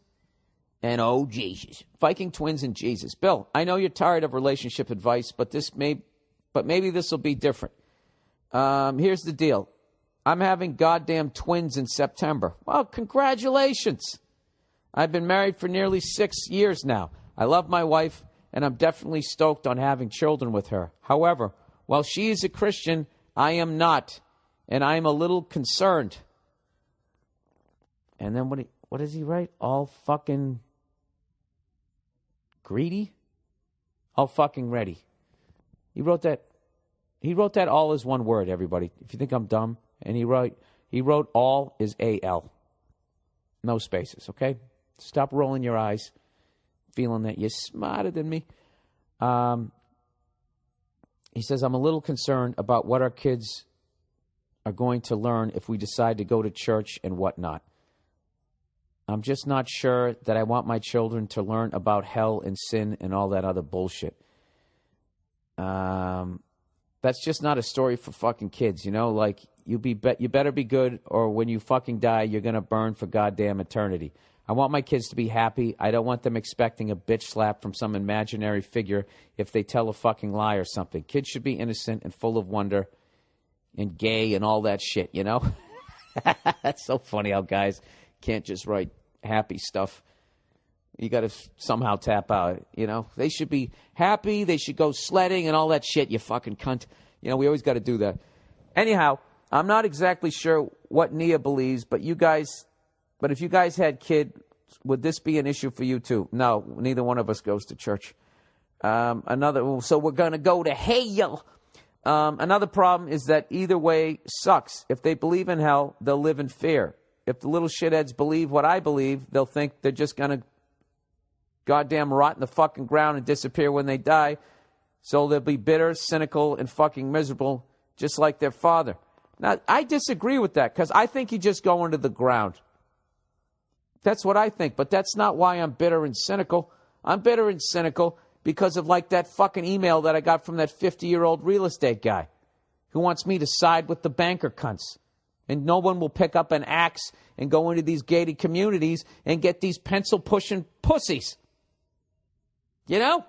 and oh, Jesus. Viking twins and Jesus. Bill, I know you're tired of relationship advice, but maybe this will be different. Here's the deal. I'm having goddamn twins in September. Well, congratulations. I've been married for nearly 6 years now. I love my wife, and I'm definitely stoked on having children with her. However, while she is a Christian, I am not, and I am a little concerned. And then what does he write? All fucking greedy? All fucking ready. He wrote that all as one word, everybody. If you think I'm dumb. And he wrote all is A-L. No spaces, okay? Stop rolling your eyes, feeling that you're smarter than me. He says, I'm a little concerned about what our kids are going to learn if we decide to go to church and whatnot. I'm just not sure that I want my children to learn about hell and sin and all that other bullshit. That's just not a story for fucking kids, you know? Like, you better be good, or when you fucking die, you're going to burn for goddamn eternity. I want my kids to be happy. I don't want them expecting a bitch slap from some imaginary figure if they tell a fucking lie or something. Kids should be innocent and full of wonder and gay and all that shit, you know? That's so funny how guys can't just write happy stuff. You got to somehow tap out, you know? They should be happy. They should go sledding and all that shit, you fucking cunt. You know, we always got to do that. Anyhow, I'm not exactly sure what Nia believes, but if you guys had kids, would this be an issue for you too? No, neither one of us goes to church. So we're going to go to hell. Another problem is that either way sucks. If they believe in hell, they'll live in fear. If the little shitheads believe what I believe, they'll think they're just going to goddamn rot in the fucking ground and disappear when they die. So they'll be bitter, cynical, and fucking miserable, just like their father. Now, I disagree with that, because I think you just go into the ground. That's what I think, but that's not why I'm bitter and cynical. I'm bitter and cynical because of, like, that fucking email that I got from that 50-year-old real estate guy who wants me to side with the banker cunts. And no one will pick up an axe and go into these gated communities and get these pencil-pushing pussies. You know?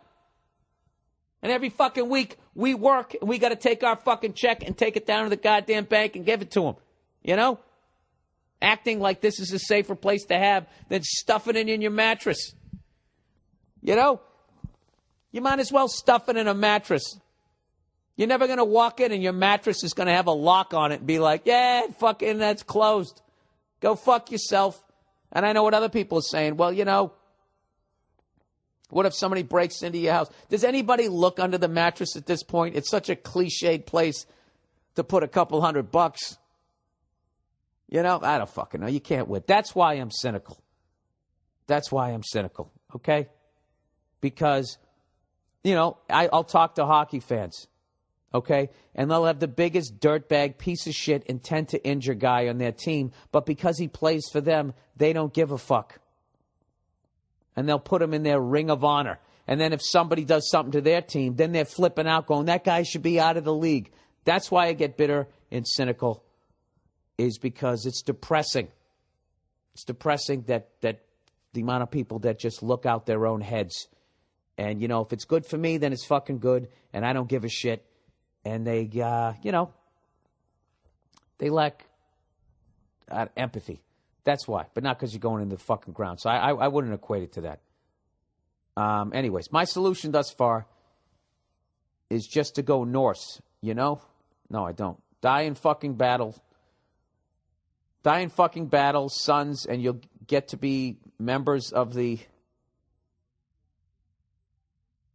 And every fucking week we work and we got to take our fucking check and take it down to the goddamn bank and give it to them. You know? Acting like this is a safer place to have than stuffing it in your mattress. You know? You might as well stuff it in a mattress. You're never going to walk in and your mattress is going to have a lock on it and be like, yeah, fucking that's closed. Go fuck yourself. And I know what other people are saying. Well, you know, what if somebody breaks into your house? Does anybody look under the mattress at this point? It's such a cliched place to put a couple $100. You know, I don't fucking know. You can't win. That's why I'm cynical. That's why I'm cynical, okay? Because, you know, I'll talk to hockey fans, okay? And they'll have the biggest dirtbag piece of shit intent to injure guy on their team, but because he plays for them, they don't give a fuck. And they'll put him in their ring of honor. And then if somebody does something to their team, then they're flipping out going, that guy should be out of the league. That's why I get bitter and cynical, is because it's depressing. It's depressing that the amount of people that just look out their own heads. And, if it's good for me, then it's fucking good, and I don't give a shit. And they, they lack empathy. That's why. But not because you're going into the fucking ground. So I wouldn't equate it to that. Anyways, my solution thus far is just to go Norse, No, I don't. Die in fucking battle, sons, and you'll get to be members of the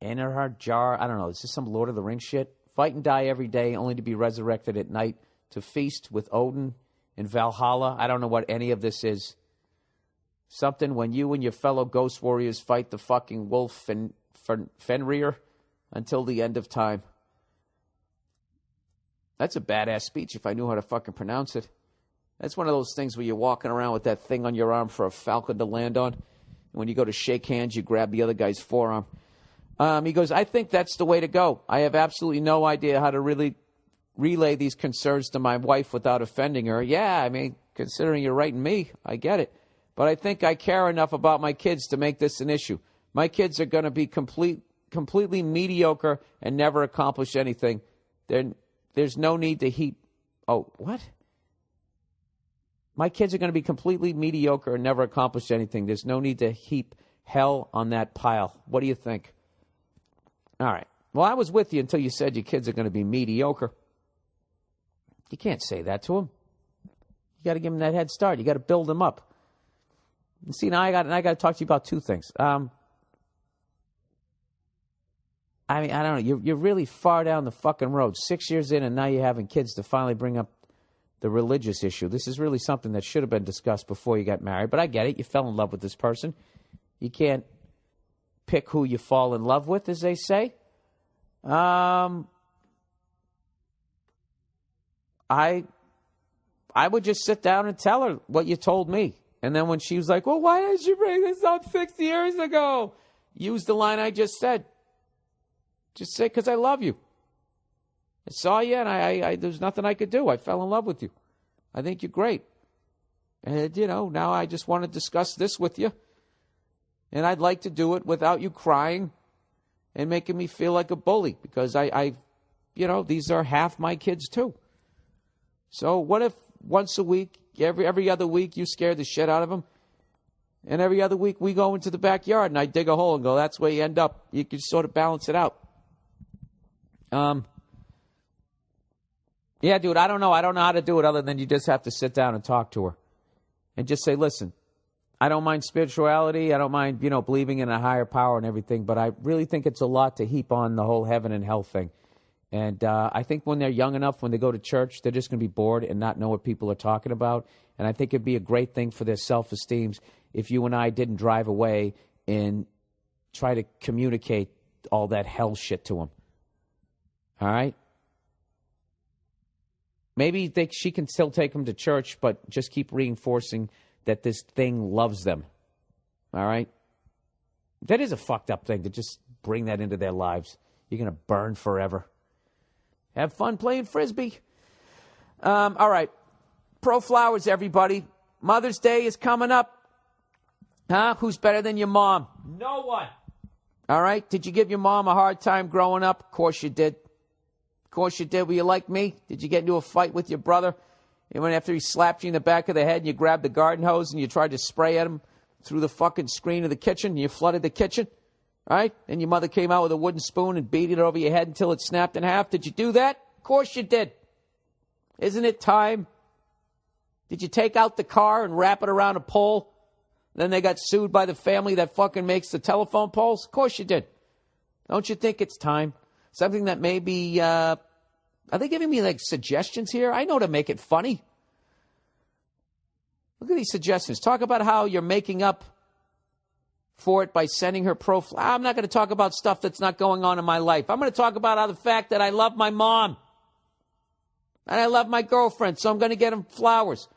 Enerhard Jar. I don't know. Is this some Lord of the Rings shit? Fight and die every day, only to be resurrected at night to feast with Odin in Valhalla. I don't know what any of this is. Something when you and your fellow ghost warriors fight the fucking wolf and Fenrir until the end of time. That's a badass speech if I knew how to fucking pronounce it. That's one of those things where you're walking around with that thing on your arm for a falcon to land on. And when you go to shake hands, you grab the other guy's forearm. He goes, I think that's the way to go. I have absolutely no idea how to really relay these concerns to my wife without offending her. Yeah, I mean, considering you're writing me, I get it. But I think I care enough about my kids to make this an issue. My kids are going to be completely mediocre and never accomplish anything. There's no need to heap... Oh, what? My kids are going to be completely mediocre and never accomplish anything. There's no need to heap hell on that pile. What do you think? All right. Well, I was with you until you said your kids are going to be mediocre. You can't say that to them. You got to give them that head start. You got to build them up. And see, now I got to talk to you about two things. I mean, I don't know. You're really far down the fucking road. 6 years in, and now you're having kids to finally bring up the religious issue. This is really something that should have been discussed before you got married. But I get it. You fell in love with this person. You can't pick who you fall in love with, as they say. I would just sit down and tell her what you told me. And then when she was like, well, why didn't you bring this up 6 years ago? Use the line I just said. Just say, because I love you. I saw you, and there's nothing I could do. I fell in love with you. I think you're great. And, now I just want to discuss this with you. And I'd like to do it without you crying and making me feel like a bully, because these are half my kids too. So what if once a week, every other week, you scare the shit out of them, and every other week we go into the backyard and I dig a hole and go, that's where you end up. You can sort of balance it out. Yeah, dude, I don't know. I don't know how to do it other than you just have to sit down and talk to her and just say, listen, I don't mind spirituality. I don't mind, believing in a higher power and everything, but I really think it's a lot to heap on the whole heaven and hell thing. And I think when they're young enough, when they go to church, they're just going to be bored and not know what people are talking about. And I think it'd be a great thing for their self-esteems if you and I didn't drive away and try to communicate all that hell shit to them. All right? Maybe she can still take them to church, but just keep reinforcing that this thing loves them. All right? That is a fucked up thing to just bring that into their lives. You're going to burn forever. Have fun playing Frisbee. All right. Pro Flowers, everybody. Mother's Day is coming up. Huh? Who's better than your mom? No one. All right. Did you give your mom a hard time growing up? Of course you did. Of course you did. Were you like me? Did you get into a fight with your brother? And when after he slapped you in the back of the head and you grabbed the garden hose and you tried to spray at him through the fucking screen of the kitchen and you flooded the kitchen? Right? And your mother came out with a wooden spoon and beat it over your head until it snapped in half. Did you do that? Of course you did. Isn't it time? Did you take out the car and wrap it around a pole? Then they got sued by the family that fucking makes the telephone poles? Of course you did. Don't you think it's time? Something that maybe, are they giving me like suggestions here? I know to make it funny. Look at these suggestions. Talk about how you're making up for it by sending her I'm not going to talk about stuff that's not going on in my life. I'm going to talk about the fact that I love my mom and I love my girlfriend, so I'm going to get them flowers.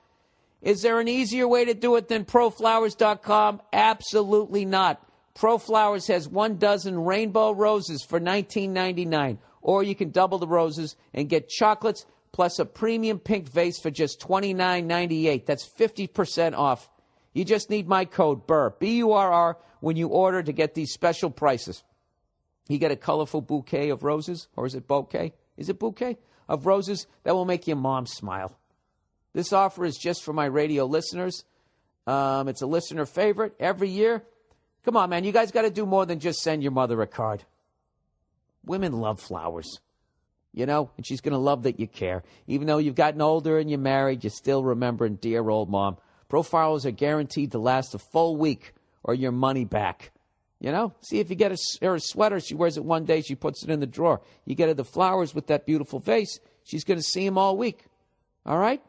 Is there an easier way to do it than proflowers.com? Absolutely not. Pro Flowers has 1 dozen rainbow roses for $19.99. Or you can double the roses and get chocolates plus a premium pink vase for just $29.98. That's 50% off. You just need my code, Burr, B-U-R-R, when you order to get these special prices. You get a colorful bouquet of roses, or is it bouquet? Is it bouquet? Of roses that will make your mom smile. This offer is just for my radio listeners. It's a listener favorite every year. Come on, man, you guys got to do more than just send your mother a card. Women love flowers, you know, and she's going to love that you care. Even though you've gotten older and you're married, you're still remembering dear old mom. Pro Flowers are guaranteed to last a full week or your money back. You know, see if you get her a sweater, she wears it one day, she puts it in the drawer. You get her the flowers with that beautiful vase, she's going to see them all week. All right?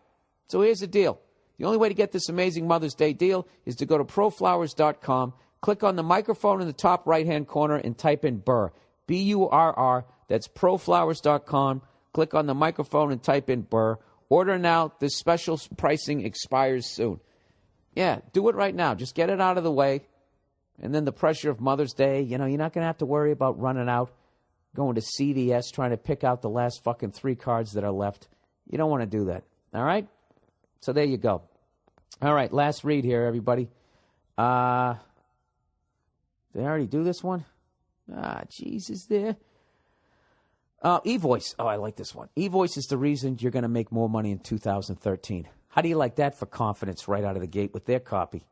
So here's the deal. The only way to get this amazing Mother's Day deal is to go to proflowers.com, click on the microphone in the top right-hand corner, and type in Burr, B-U-R-R. That's proflowers.com. Click on the microphone and type in Burr. Order now. This special pricing expires soon. Yeah, do it right now. Just get it out of the way. And then the pressure of Mother's Day, you know, you're not going to have to worry about running out, going to CVS, trying to pick out the last fucking 3 cards that are left. You don't want to do that. All right? So there you go. All right, last read here, everybody. Did I already do this one? Jesus, there. eVoice. Oh, I like this one. eVoice is the reason you're going to make more money in 2013. How do you like that for confidence right out of the gate with their copy?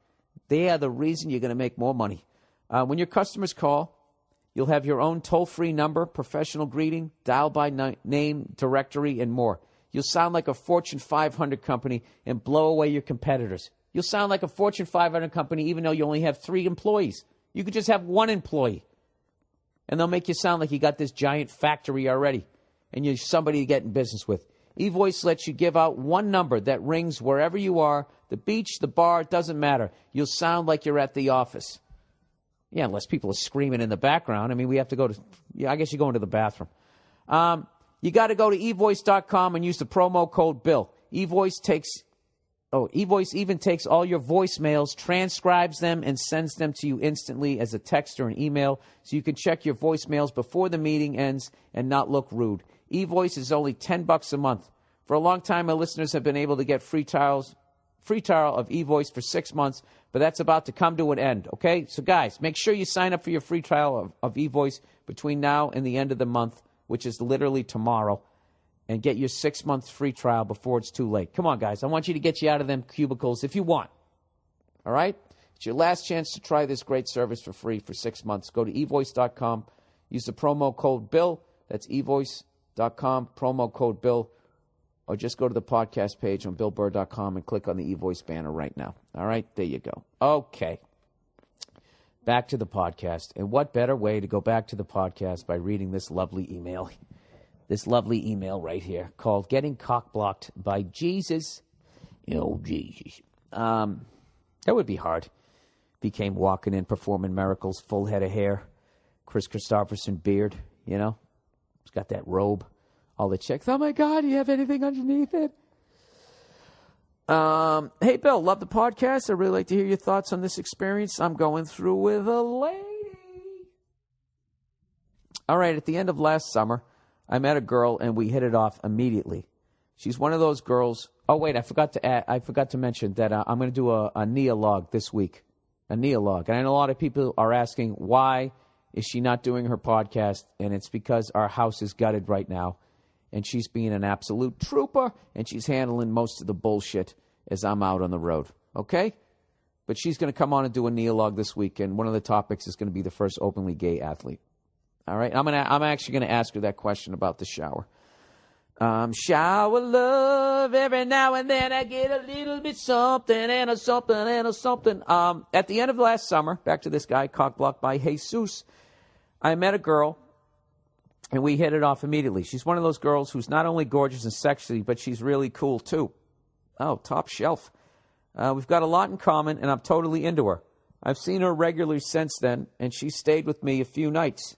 They are the reason you're going to make more money. When your customers call, you'll have your own toll-free number, professional greeting, dial-by-name directory, and more. You'll sound like a Fortune 500 company and blow away your competitors. You'll sound like a Fortune 500 company even though you only have 3 employees. You could just have 1 employee. And they'll make you sound like you got this giant factory already and you're somebody to get in business with. eVoice lets you give out 1 number that rings wherever you are, the beach, the bar, it doesn't matter. You'll sound like you're at the office. Yeah, unless people are screaming in the background. I mean, we have to go to, yeah, I guess you go into the bathroom. You got to go to eVoice.com and use the promo code BILL. eVoice even takes all your voicemails, transcribes them, and sends them to you instantly as a text or an email so you can check your voicemails before the meeting ends and not look rude. eVoice is only $10 a month. For a long time, my listeners have been able to get free trial of eVoice for 6 months, but that's about to come to an end, okay? So, guys, make sure you sign up for your free trial of eVoice between now and the end of the month, which is literally tomorrow, and get your 6 months free trial before it's too late. Come on, guys. I want you to get you out of them cubicles if you want. All right? It's your last chance to try this great service for free for 6 months. Go to eVoice.com. Use the promo code BILL. That's eVoice.com, promo code BILL. Or just go to the podcast page on BillBurr.com and click on the eVoice banner right now. All right? There you go. Okay. Back to the podcast. And what better way to go back to the podcast by reading this lovely email? This lovely email right here called Getting Cock-Blocked by Jesus. Oh, Jesus. That would be hard. Became walking in, performing miracles, full head of hair, Chris Christopherson beard, you know. He's got that robe. All the chicks, oh, my God, do you have anything underneath it? Hey, Bill, love the podcast. I'd really like to hear your thoughts on this experience I'm going through with a lady. All right, at the end of last summer, I met a girl, and we hit it off immediately. She's one of those girls. Oh, wait, I forgot to mention that I'm going to do a neolog this week, a neolog. And I know a lot of people are asking, why is she not doing her podcast? And it's because our house is gutted right now, and she's being an absolute trooper, and she's handling most of the bullshit as I'm out on the road, okay? But she's going to come on and do a neolog this week, and one of the topics is going to be the first openly gay athlete. All right, I'm actually going to ask her that question about the shower. Shower love, every now and then I get a little bit something and a something and a something. At the end of last summer, back to this guy, cock-blocked by Jesus, I met a girl, and we hit it off immediately. She's one of those girls who's not only gorgeous and sexy, but she's really cool, too. Oh, top shelf. We've got a lot in common, and I'm totally into her. I've seen her regularly since then, and she stayed with me a few nights.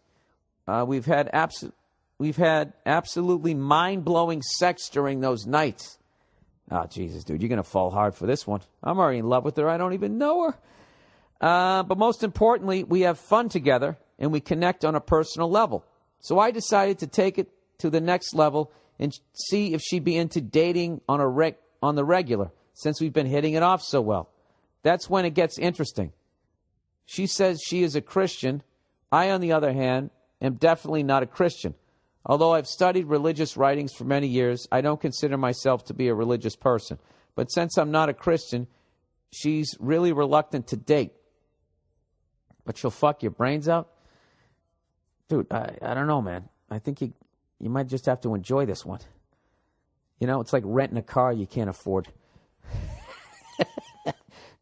We've had absolutely mind-blowing sex during those nights. Oh, Jesus, dude, you're going to fall hard for this one. I'm already in love with her. I don't even know her. But most importantly, we have fun together and we connect on a personal level. So I decided to take it to the next level and see if she'd be into dating on the regular, since we've been hitting it off so well. That's when it gets interesting. She says she is a Christian. I, on the other hand, am definitely not a Christian. Although I've studied religious writings for many years, I don't consider myself to be a religious person. But since I'm not a Christian, she's really reluctant to date. But she'll fuck your brains out? Dude, I don't know, man. I think you might just have to enjoy this one. You know, it's like renting a car you can't afford.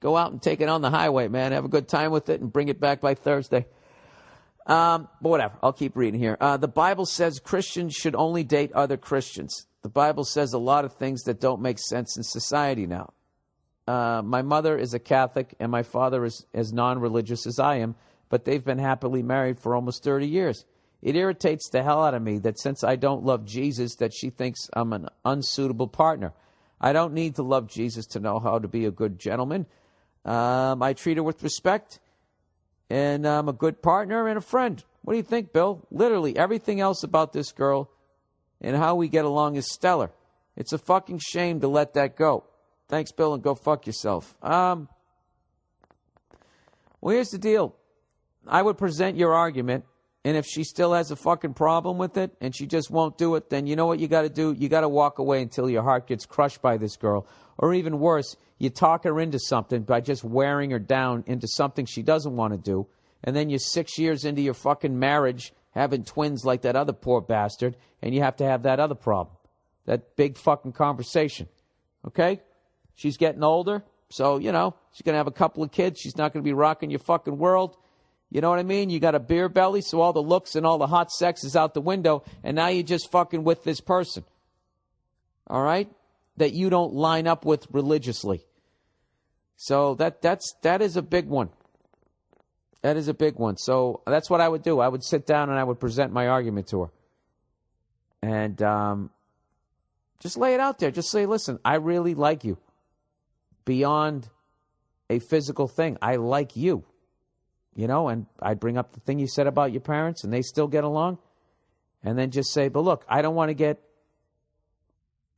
Go out and take it on the highway, man. Have a good time with it and bring it back by Thursday. But whatever. I'll keep reading here. The Bible says Christians should only date other Christians. The Bible says a lot of things that don't make sense in society now. My mother is a Catholic and my father is as non-religious as I am, but they've been happily married for almost 30 years. It irritates the hell out of me that since I don't love Jesus, that she thinks I'm an unsuitable partner. I don't need to love Jesus to know how to be a good gentleman. I treat her with respect, and I'm a good partner and a friend. What do you think, Bill? Literally everything else about this girl and how we get along is stellar. It's a fucking shame to let that go. Thanks, Bill, and go fuck yourself. Well, here's the deal. I would present your argument, and if she still has a fucking problem with it and she just won't do it, then you know what you got to do? You got to walk away until your heart gets crushed by this girl. Or even worse, you talk her into something by just wearing her down into something she doesn't want to do. And then you're 6 years into your fucking marriage having twins like that other poor bastard, and you have to have that other problem. That big fucking conversation. Okay? She's getting older, so, you know, she's going to have a couple of kids. She's not going to be rocking your fucking world. You know what I mean? You got a beer belly, so all the looks and all the hot sex is out the window, and now you're just fucking with this person. All right? That you don't line up with religiously. So that is a big one. That is a big one. So that's what I would do. I would sit down and I would present my argument to her. And just lay it out there. Just say, listen, I really like you. Beyond a physical thing, I like you. You know, and I'd bring up the thing you said about your parents, and they still get along. And then just say, but look, I don't want to get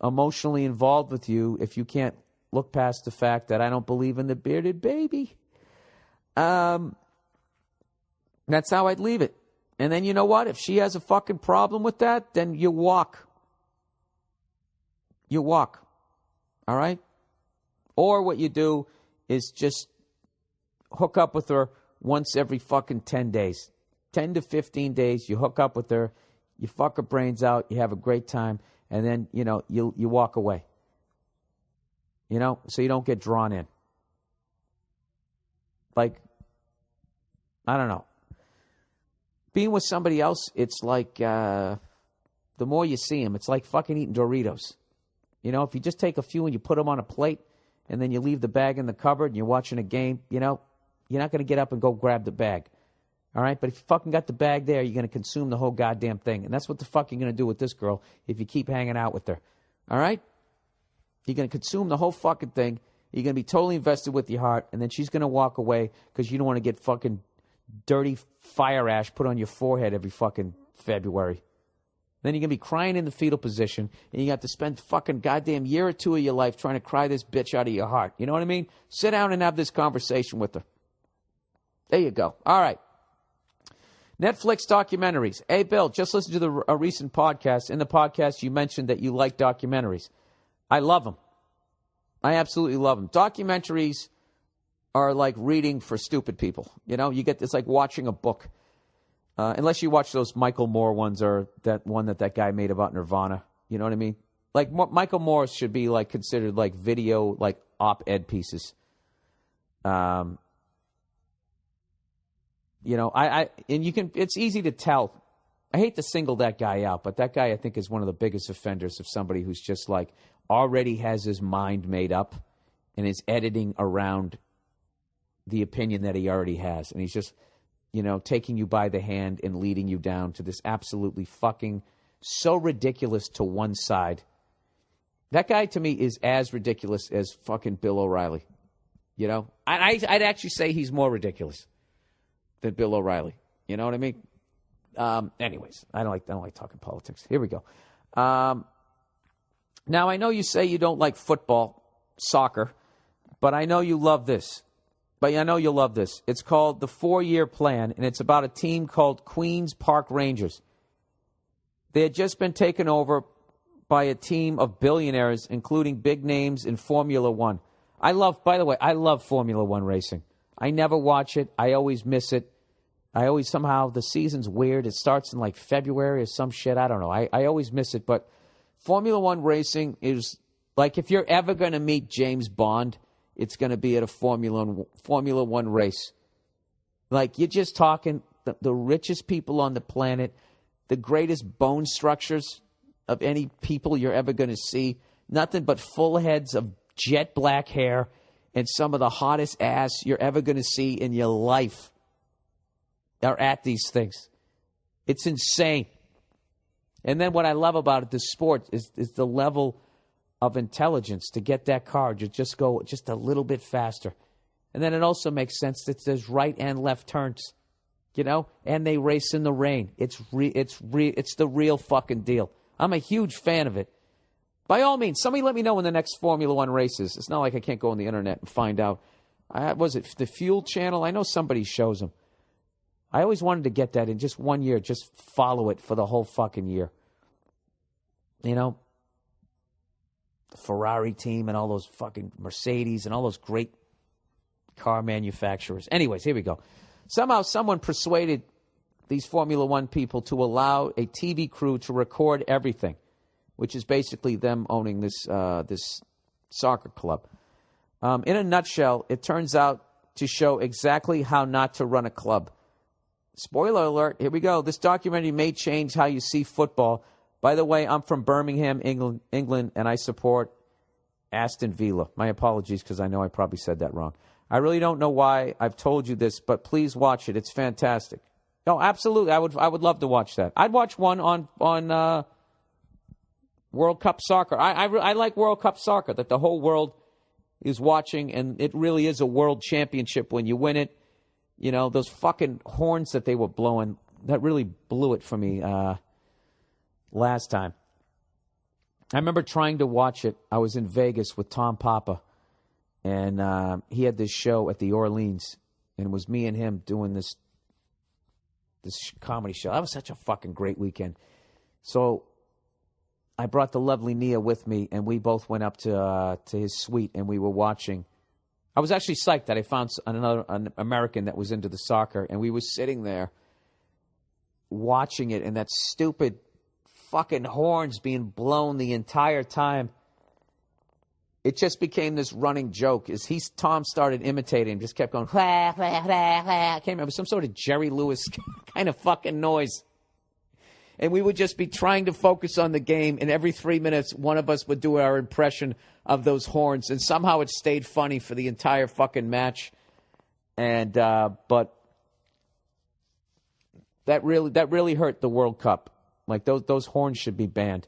emotionally involved with you if you can't look past the fact that I don't believe in the bearded baby. That's how I'd leave it. And then you know what? If she has a fucking problem with that, then you walk. You walk. All right? Or what you do is just hook up with her once every fucking 10 days. 10 to 15 days, you hook up with her, you fuck her brains out, you have a great time, and then, you know, you walk away. You know, so you don't get drawn in. Like, I don't know. Being with somebody else, it's like, the more you see them, it's like fucking eating Doritos. You know, if you just take a few and you put them on a plate, and then you leave the bag in the cupboard and you're watching a game, you know, you're not going to get up and go grab the bag. All right? But if you fucking got the bag there, you're going to consume the whole goddamn thing. And that's what the fuck you're going to do with this girl if you keep hanging out with her. All right? You're going to consume the whole fucking thing. You're going to be totally invested with your heart. And then she's going to walk away because you don't want to get fucking dirty fire ash put on your forehead every fucking February. Then you're going to be crying in the fetal position, and you have to spend fucking goddamn year or two of your life trying to cry this bitch out of your heart. You know what I mean? Sit down and have this conversation with her. There you go. All right. Netflix documentaries. Hey, Bill, just listen to a recent podcast. In the podcast, you mentioned that you like documentaries. I love them. I absolutely love them. Documentaries are like reading for stupid people. You know, it's like watching a book. Unless you watch those Michael Moore ones or that one that guy made about Nirvana. You know what I mean? Like, Michael Moore should be, like, considered, like, video, like, op-ed pieces. You know, and you can, it's easy to tell. I hate to single that guy out, but that guy, I think, is one of the biggest offenders of somebody who's just, like, already has his mind made up and is editing around the opinion that he already has. And he's just, you know, taking you by the hand and leading you down to this absolutely fucking so ridiculous to one side. That guy, to me, is as ridiculous as fucking Bill O'Reilly. You know, I'd actually say he's more ridiculous than Bill O'Reilly. You know what I mean? Anyways, I don't like talking politics. Here we go. Now, I know you say you don't like football, soccer, but I know you love this. But I know you'll love this. It's called the 4-Year Plan, and it's about a team called Queens Park Rangers. They had just been taken over by a team of billionaires, including big names in Formula One. By the way, I love Formula One racing. I never watch it. I always miss it. Somehow, the season's weird. It starts in like February or some shit. I don't know. I always miss it. But Formula One racing is like, if you're ever going to meet James Bond, it's going to be at a Formula One race. Like, you're just talking the richest people on the planet, the greatest bone structures of any people you're ever going to see. Nothing but full heads of jet black hair and some of the hottest ass you're ever going to see in your life are at these things. It's insane. And then what I love about it, the sport, is the level of intelligence to get that car to just go just a little bit faster. And then it also makes sense that there's right and left turns, you know, and they race in the rain. It's the real fucking deal. I'm a huge fan of it. By all means, somebody let me know when the next Formula One race is. It's not like I can't go on the internet and find out. Was it the Fuel Channel? I know somebody shows them. I always wanted to get that in just 1 year, just follow it for the whole fucking year. You know, the Ferrari team and all those fucking Mercedes and all those great car manufacturers. Anyways, here we go. Somehow someone persuaded these Formula One people to allow a TV crew to record everything, which is basically them owning this soccer club. In a nutshell, it turns out to show exactly how not to run a club. Spoiler alert, here we go. This documentary may change how you see football. By the way, I'm from Birmingham, England, and I support Aston Villa. My apologies, because I know I probably said that wrong. I really don't know why I've told you this, but please watch it. It's fantastic. No, absolutely. I would love to watch that. I'd watch one on World Cup soccer. I like World Cup soccer, that the whole world is watching, and it really is a world championship when you win it. You know, those fucking horns that they were blowing, that really blew it for me last time. I remember trying to watch it. I was in Vegas with Tom Papa, and he had this show at the Orleans, and it was me and him doing this comedy show. That was such a fucking great weekend. So I brought the lovely Nia with me, and we both went up to his suite, and we were watching. I was actually psyched that I found an American that was into the soccer, and we were sitting there watching it, and that stupid fucking horns being blown the entire time. It just became this running joke. Tom started imitating him, just kept going, wah, wah, wah, wah. It was some sort of Jerry Lewis kind of fucking noise. And we would just be trying to focus on the game, and every 3 minutes, one of us would do our impression of those horns, and somehow it stayed funny for the entire fucking match. And but that really hurt the World Cup. Like those horns should be banned.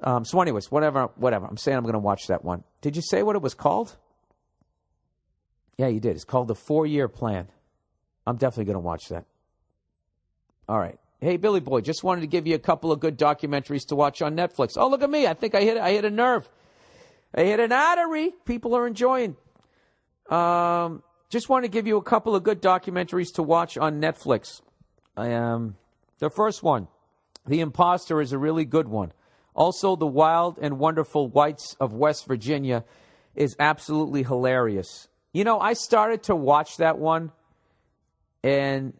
So, anyways, whatever. I'm saying I'm going to watch that one. Did you say what it was called? Yeah, you did. It's called the 4-Year Plan. I'm definitely going to watch that. All right. Hey, Billy Boy, just wanted to give you a couple of good documentaries to watch on Netflix. Oh, look at me. I think I hit a nerve. I hit an artery. People are enjoying. Just want to give you a couple of good documentaries to watch on Netflix. The first one, The Imposter, is a really good one. Also, The Wild and Wonderful Whites of West Virginia is absolutely hilarious. You know, I started to watch that one, and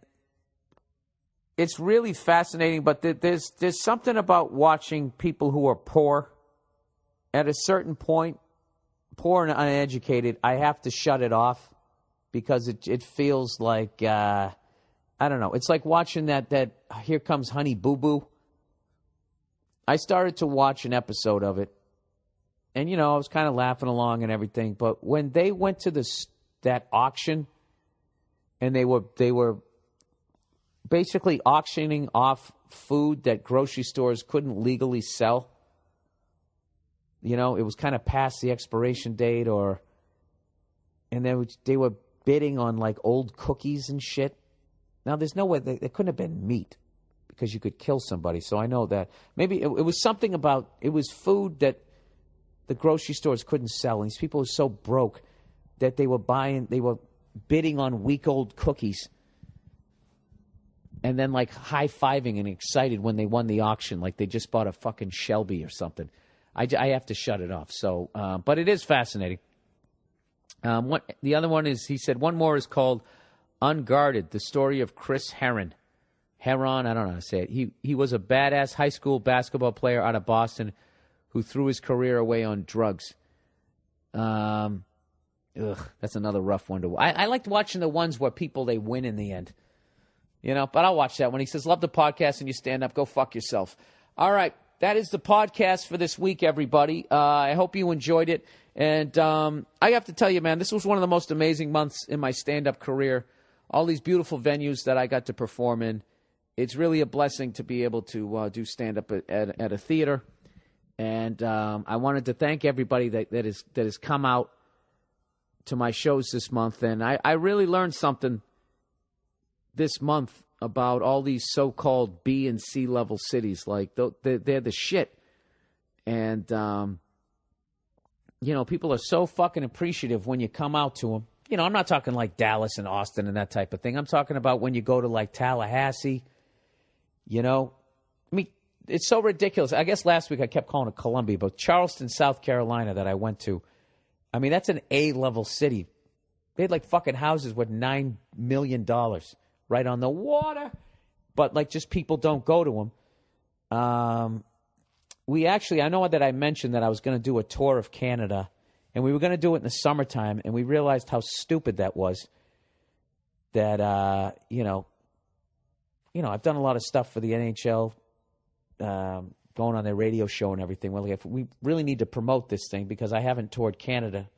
it's really fascinating, but there's something about watching people who are poor. At a certain point, poor and uneducated, I have to shut it off because it feels like, I don't know. It's like watching that Here Comes Honey Boo Boo. I started to watch an episode of it, and, you know, I was kind of laughing along and everything, but when they went to that auction, and they were basically auctioning off food that grocery stores couldn't legally sell. You know, it was kind of past the expiration date, and they were bidding on like old cookies and shit. Now there's no way there couldn't have been meat because you could kill somebody. So I know that maybe it was something about it was food that the grocery stores couldn't sell, and these people were so broke that they were bidding on week-old cookies, and then like high-fiving and excited when they won the auction, like they just bought a fucking Shelby or something. I have to shut it off. So, but it is fascinating. The other one is, he said, one more is called Unguarded, the story of Chris Heron. Heron, I don't know how to say it. He was a badass high school basketball player out of Boston who threw his career away on drugs. That's another rough one to watch. I liked watching the ones where people, they win in the end. You know, but I'll watch that one. He says, love the podcast, and you stand up. Go fuck yourself. All right. That is the podcast for this week, everybody. I hope you enjoyed it. And I have to tell you, man, this was one of the most amazing months in my stand-up career. All these beautiful venues that I got to perform in. It's really a blessing to be able to do stand-up at a theater. And I wanted to thank everybody that has come out to my shows this month. And I really learned something this month about all these so-called B and C level cities. Like, they're the shit. And, you know, people are so fucking appreciative when you come out to them. You know, I'm not talking like Dallas and Austin and that type of thing. I'm talking about when you go to like Tallahassee, you know. I mean, it's so ridiculous. I guess last week I kept calling it Columbia, but Charleston, South Carolina that I went to, I mean, that's an A-level city. They had like fucking houses worth $9 million right on the water, but like just people don't go to them. I know that I mentioned that I was going to do a tour of Canada, and we were going to do it in the summertime, and we realized how stupid that was. That, you know, I've done a lot of stuff for the NHL, going on their radio show and everything. Well, we really need to promote this thing because I haven't toured Canada,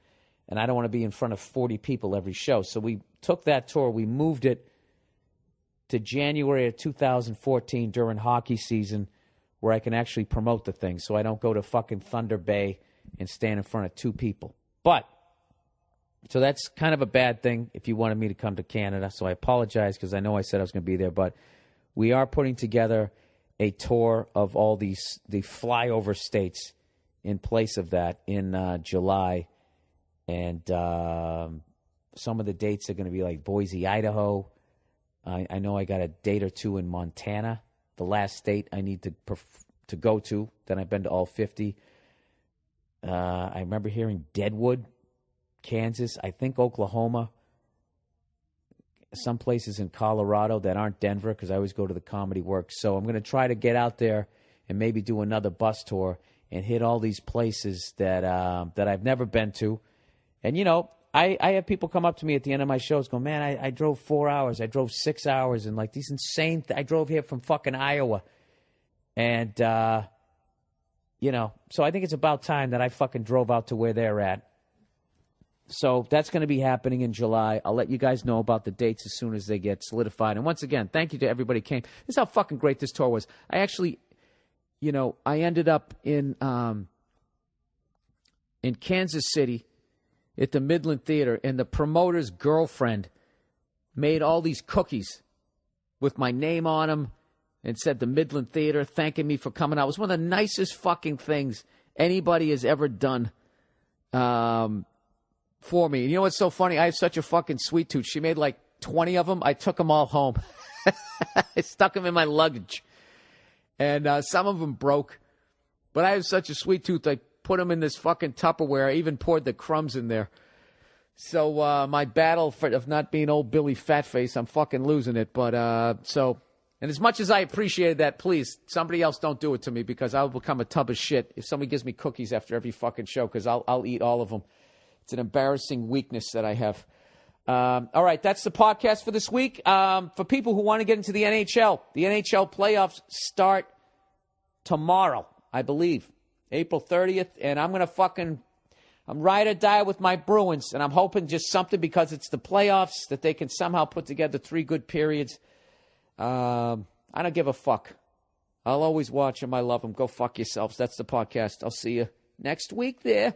and I don't want to be in front of 40 people every show. So we took that tour, we moved it to January of 2014 during hockey season, where I can actually promote the thing, so I don't go to fucking Thunder Bay and stand in front of 2 people. But, so that's kind of a bad thing if you wanted me to come to Canada, so I apologize because I know I said I was going to be there, but we are putting together a tour of all the flyover states in place of that in July, and some of the dates are going to be like Boise, Idaho. I know I got a date or 2 in Montana, the last state I need to go to. Then I've been to all 50. I remember hearing Deadwood, Kansas, I think Oklahoma, some places in Colorado that aren't Denver because I always go to the Comedy Works. So I'm going to try to get out there and maybe do another bus tour and hit all these places that I've never been to. And, you know, I have people come up to me at the end of my shows go, man, I drove 4 hours. I drove 6 hours. And, like, these insane I drove here from fucking Iowa. And, you know, so I think it's about time that I fucking drove out to where they're at. So that's going to be happening in July. I'll let you guys know about the dates as soon as they get solidified. And once again, thank you to everybody who came. This is how fucking great this tour was. I actually, you know, I ended up in Kansas City at the Midland Theater, and the promoter's girlfriend made all these cookies with my name on them and said the Midland Theater, thanking me for coming out. It was one of the nicest fucking things anybody has ever done for me. And you know what's so funny? I have such a fucking sweet tooth. She made like 20 of them. I took them all home. I stuck them in my luggage. And some of them broke. But I have such a sweet tooth, I put them in this fucking Tupperware. I even poured the crumbs in there. So my battle of not being old Billy Fatface, I'm fucking losing it. But and as much as I appreciated that, please, somebody else don't do it to me because I'll become a tub of shit if somebody gives me cookies after every fucking show because I'll eat all of them. It's an embarrassing weakness that I have. All right, that's the podcast for this week. For people who want to get into the NHL playoffs start tomorrow, I believe, April 30th. And I'm ride or die with my Bruins. And I'm hoping just something because it's the playoffs that they can somehow put together 3 good periods. I don't give a fuck. I'll always watch them. I love them. Go fuck yourselves. That's the podcast. I'll see you next week there.